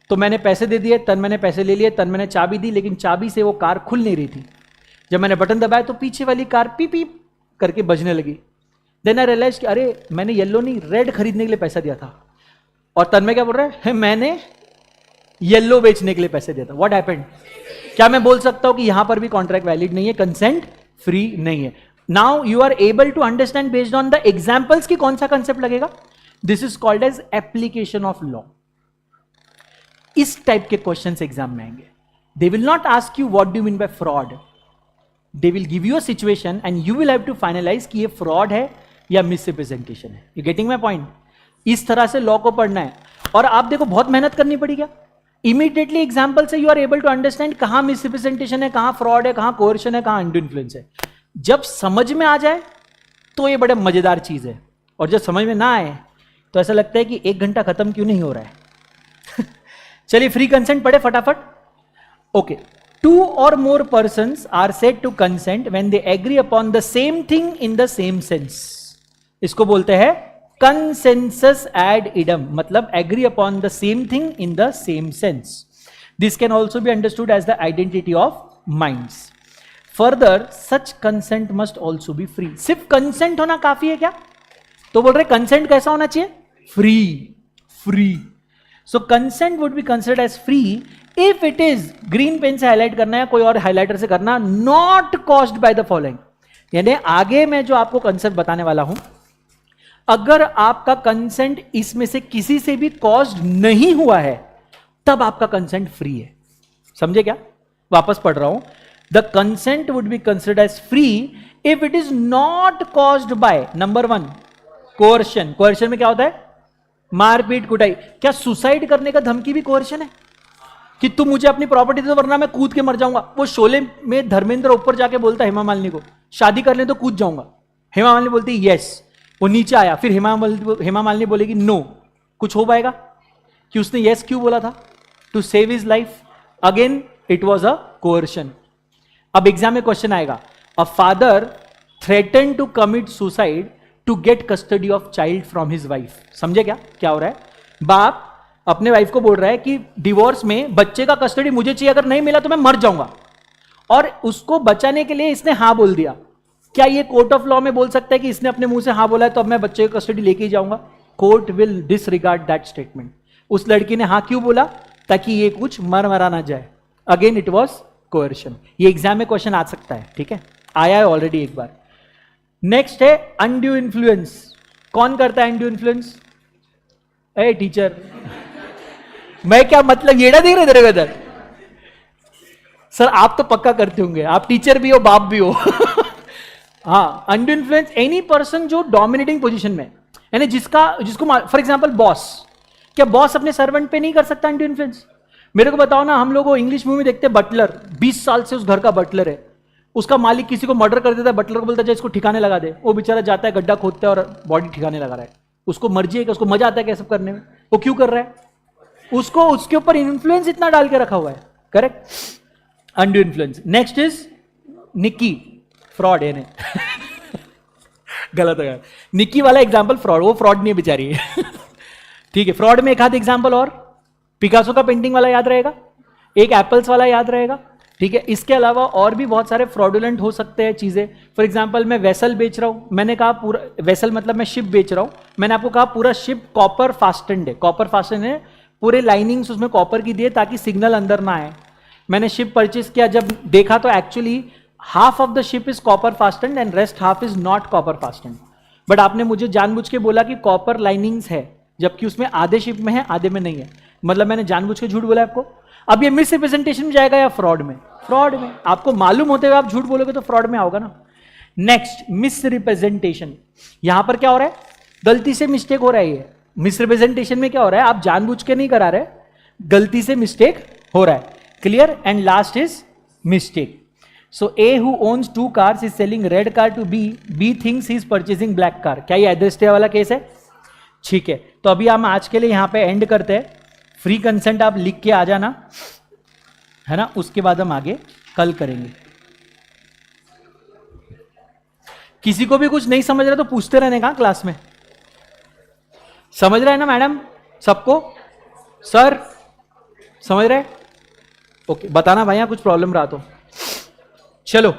तो मैंने पैसे दे दिए. तन्मय ने पैसे ले लिए. तन्मय ने चाबी दी लेकिन चाबी से वो कार खुल नहीं रही थी. जब मैंने बटन दबाया तो पीछे वाली कार पीप पीप करके बजने लगी. देन आई रियलाइज कि अरे मैंने येलो नहीं रेड खरीदने के लिए पैसा दिया था. और तन्मय क्या बोल रहा है? मैंने येलो बेचने के लिए पैसे दिया था. What happened? क्या मैं बोल सकता हूं कि यहां पर भी कॉन्ट्रैक्ट वैलिड नहीं है, कंसेंट फ्री नहीं है? Now you are able to understand based on the examples की कौन सा कंसेप्ट लगेगा. This is called as application of law. इस टाइप के क्वेश्चंस एग्जाम में आएंगे. They will not ask you what do you mean by fraud. They will give you a situation and you will have to finalize कि ये fraud है या misrepresentation है. You getting my point? इस तरह से लॉ को पढ़ना है. और आप देखो बहुत मेहनत करनी पड़ी. क्या इमीडिएटली एग्जाम्पल से you are able to understand कहां मिसरिप्रेजेंटेशन है, कहां फ्रॉड है, कहां कोercion है, कहां अनड्यू इन्फ्लुएंस है. जब समझ में आ जाए तो ये बड़े मजेदार चीज है. और जब समझ में ना आए तो ऐसा लगता है कि 1 घंटा खत्म क्यों नहीं हो रहा है. चलिए फ्री कंसेंट पढ़े फटाफट. Okay. 2 or more persons are said to consent when they agree upon the same thing in the same sense. इसको बोलते हैं consensus ad idem. मतलब agree upon the same thing in the same sense. This can also be understood as the identity of minds. Further, such consent must also be free. सिर्फ consent होना काफी है क्या? तो बोल रहे कंसेंट कैसा होना चाहिए? Free. So consent would be considered as free if it is, green pen से हाईलाइट करना है, कोई और हाईलाइटर से करना, not caused by the following. यानी आगे मैं जो आपको कंसेप्ट बताने वाला हूं, अगर आपका कंसेंट इसमें से किसी से भी कॉज्ड नहीं हुआ है तब आपका कंसेंट फ्री है. समझे क्या? वापस पढ़ रहा हूं. The consent would be considered as free if it is not caused by number 1 coercion. Coercion में क्या होता है? मारपीट कुटाई. क्या सुसाइड करने का धमकी भी कोर्शन है कि तुम मुझे अपनी प्रॉपर्टी दो वरना मैं कूद के मर जाऊंगा? वो शोले में धर्मेंद्र ऊपर जाके बोलता है हेमा मालिनी को शादी कर ले तो कूद जाऊंगा. हेमा मालिनी बोलती है यस. वो नीचे आया, फिर हेमा मालिनी बोलेगी नो. कुछ हो पाएगा कि उसने यस क्यों बोला था? To save his life. Again it was a coercion. अब एग्जाम में क्वेश्चन आएगा, a father threaten to commit suicide to get custody of child from his wife. समझे क्या हो रहा है? बाप अपने वाइफ को बोल रहा है कि डिवोर्स में बच्चे का कस्टडी मुझे चाहिए, अगर नहीं मिला तो मैं मर जाऊंगा, और उसको बचाने के लिए इसने हाँ बोल दिया. क्या ये कोर्ट ऑफ लॉ में बोल सकता है कि इसने अपने मुंह से हाँ बोला है तो अब मैं बच्चे की कस्टडी लेके ही जाऊंगा? Court will disregard that statement. उस लड़की ने हाँ क्यों बोला? ताकि ये कुछ मरा ना जाए. Again it was coercion. ये एग्जाम में क्वेश्चन आ सकता है. ठीक है, आया है ऑलरेडी एक बार. नेक्स्ट है अनड्यू इन्फ्लुएंस. कौन करता है अनड्यू इन्फ्लुएंस? ए टीचर, मैं क्या मतलब येड़ा देख रहे तेरे को इधर? सर आप तो पक्का करते होंगे, आप टीचर भी हो बाप भी हो. हाँ, अनड्यू इन्फ्लुएंस एनी पर्सन जो डोमिनेटिंग पोजीशन में, यानी जिसको फॉर एग्जांपल बॉस. क्या बॉस अपने सर्वेंट पे नहीं कर सकता अनड्यू इन्फ्लुएंस? मेरे को बताओ ना, हम लोग इंग्लिश मूवी देखते हैं बटलर, 20 साल से उस घर का बटलर है, उसका मालिक किसी को मर्डर कर देता है, बटलर को बोलता है इसको ठिकाने लगा दे. वो बेचारा जाता है, गड्ढा खोदता है और बॉडी ठिकाने लगा रहा है. उसको मर्जी है कि उसको मजा आता है क्या सब करने में? वो क्यों कर रहा है? उसको उसके ऊपर इन्फ्लुएंस इतना डाल के रखा हुआ है. Correct, undue influence. Next is Nikki. Fraud है गलत है. निक्की वाला एग्जांपल फ्रॉड, वो फ्रॉड नहीं है बेचारी. ठीक है, फ्रॉड में एक आध एग्जांपल और. पिकासो का पेंटिंग वाला याद रहेगा, एक एप्पल्स वाला याद रहेगा. ठीक है, इसके अलावा और भी बहुत सारे फ्रॉडुलेंट हो सकते हैं चीजें. फॉर एग्जांपल मैं वेसल बेच रहा हूं, मैंने कहा पूरा वेसल मतलब मैं शिप बेच रहा हूं, मैंने आपको कहा पूरा शिप कॉपर फास्टेंड है. कॉपर फास्टेंड है, पूरे लाइनिंग्स उसमें कॉपर की दिए ताकि सिग्नल अंदर ना आए. मैंने शिप परचेज किया, जब देखा तो actually half of the ship is copper fastened and rest half is not copper fastened. But आपने मुझे जानबूझ के बोला कि कॉपर लाइनिंग्स है, जबकि उसमें आधे शिप में है आधे में नहीं है. मतलब मैंने जानबूझ के झूठ बोला आपको. अब ये मिस रिप्रेजेंटेशन में जाएगा या फ्रॉड में? फ्रॉड में. आपको मालूम होते हुए आप झूठ बोलोगे तो फ्रॉड में आओगा ना. Next, miss representation. यहां पर क्या हो रहा है? गलती से मिस्टेक हो रहा है. ये मिस रिप्रेजेंटेशन में क्या हो रहा है? आप जानबूझ के नहीं करा रहे, गलती से मिस्टेक हो रहा है. Clear? And last is mistake. So A who owns 2 cars is selling red car to B, B thinks he is purchasing black car. क्या ये एड्रेस स्टे वाला केस है? ठीक है, तो अभी हम आज के लिए यहां पे एंड करते हैं. फ्री कंसेंट आप लिख के आ जाना, है ना, उसके बाद हम आगे कल करेंगे. किसी को भी कुछ नहीं समझ रहा तो पूछते रहने का क्लास में. समझ रहे हैं ना मैडम सबको? सर समझ रहे? ओके, बताना भाई यहाँ कुछ प्रॉब्लम रहा तो. चलो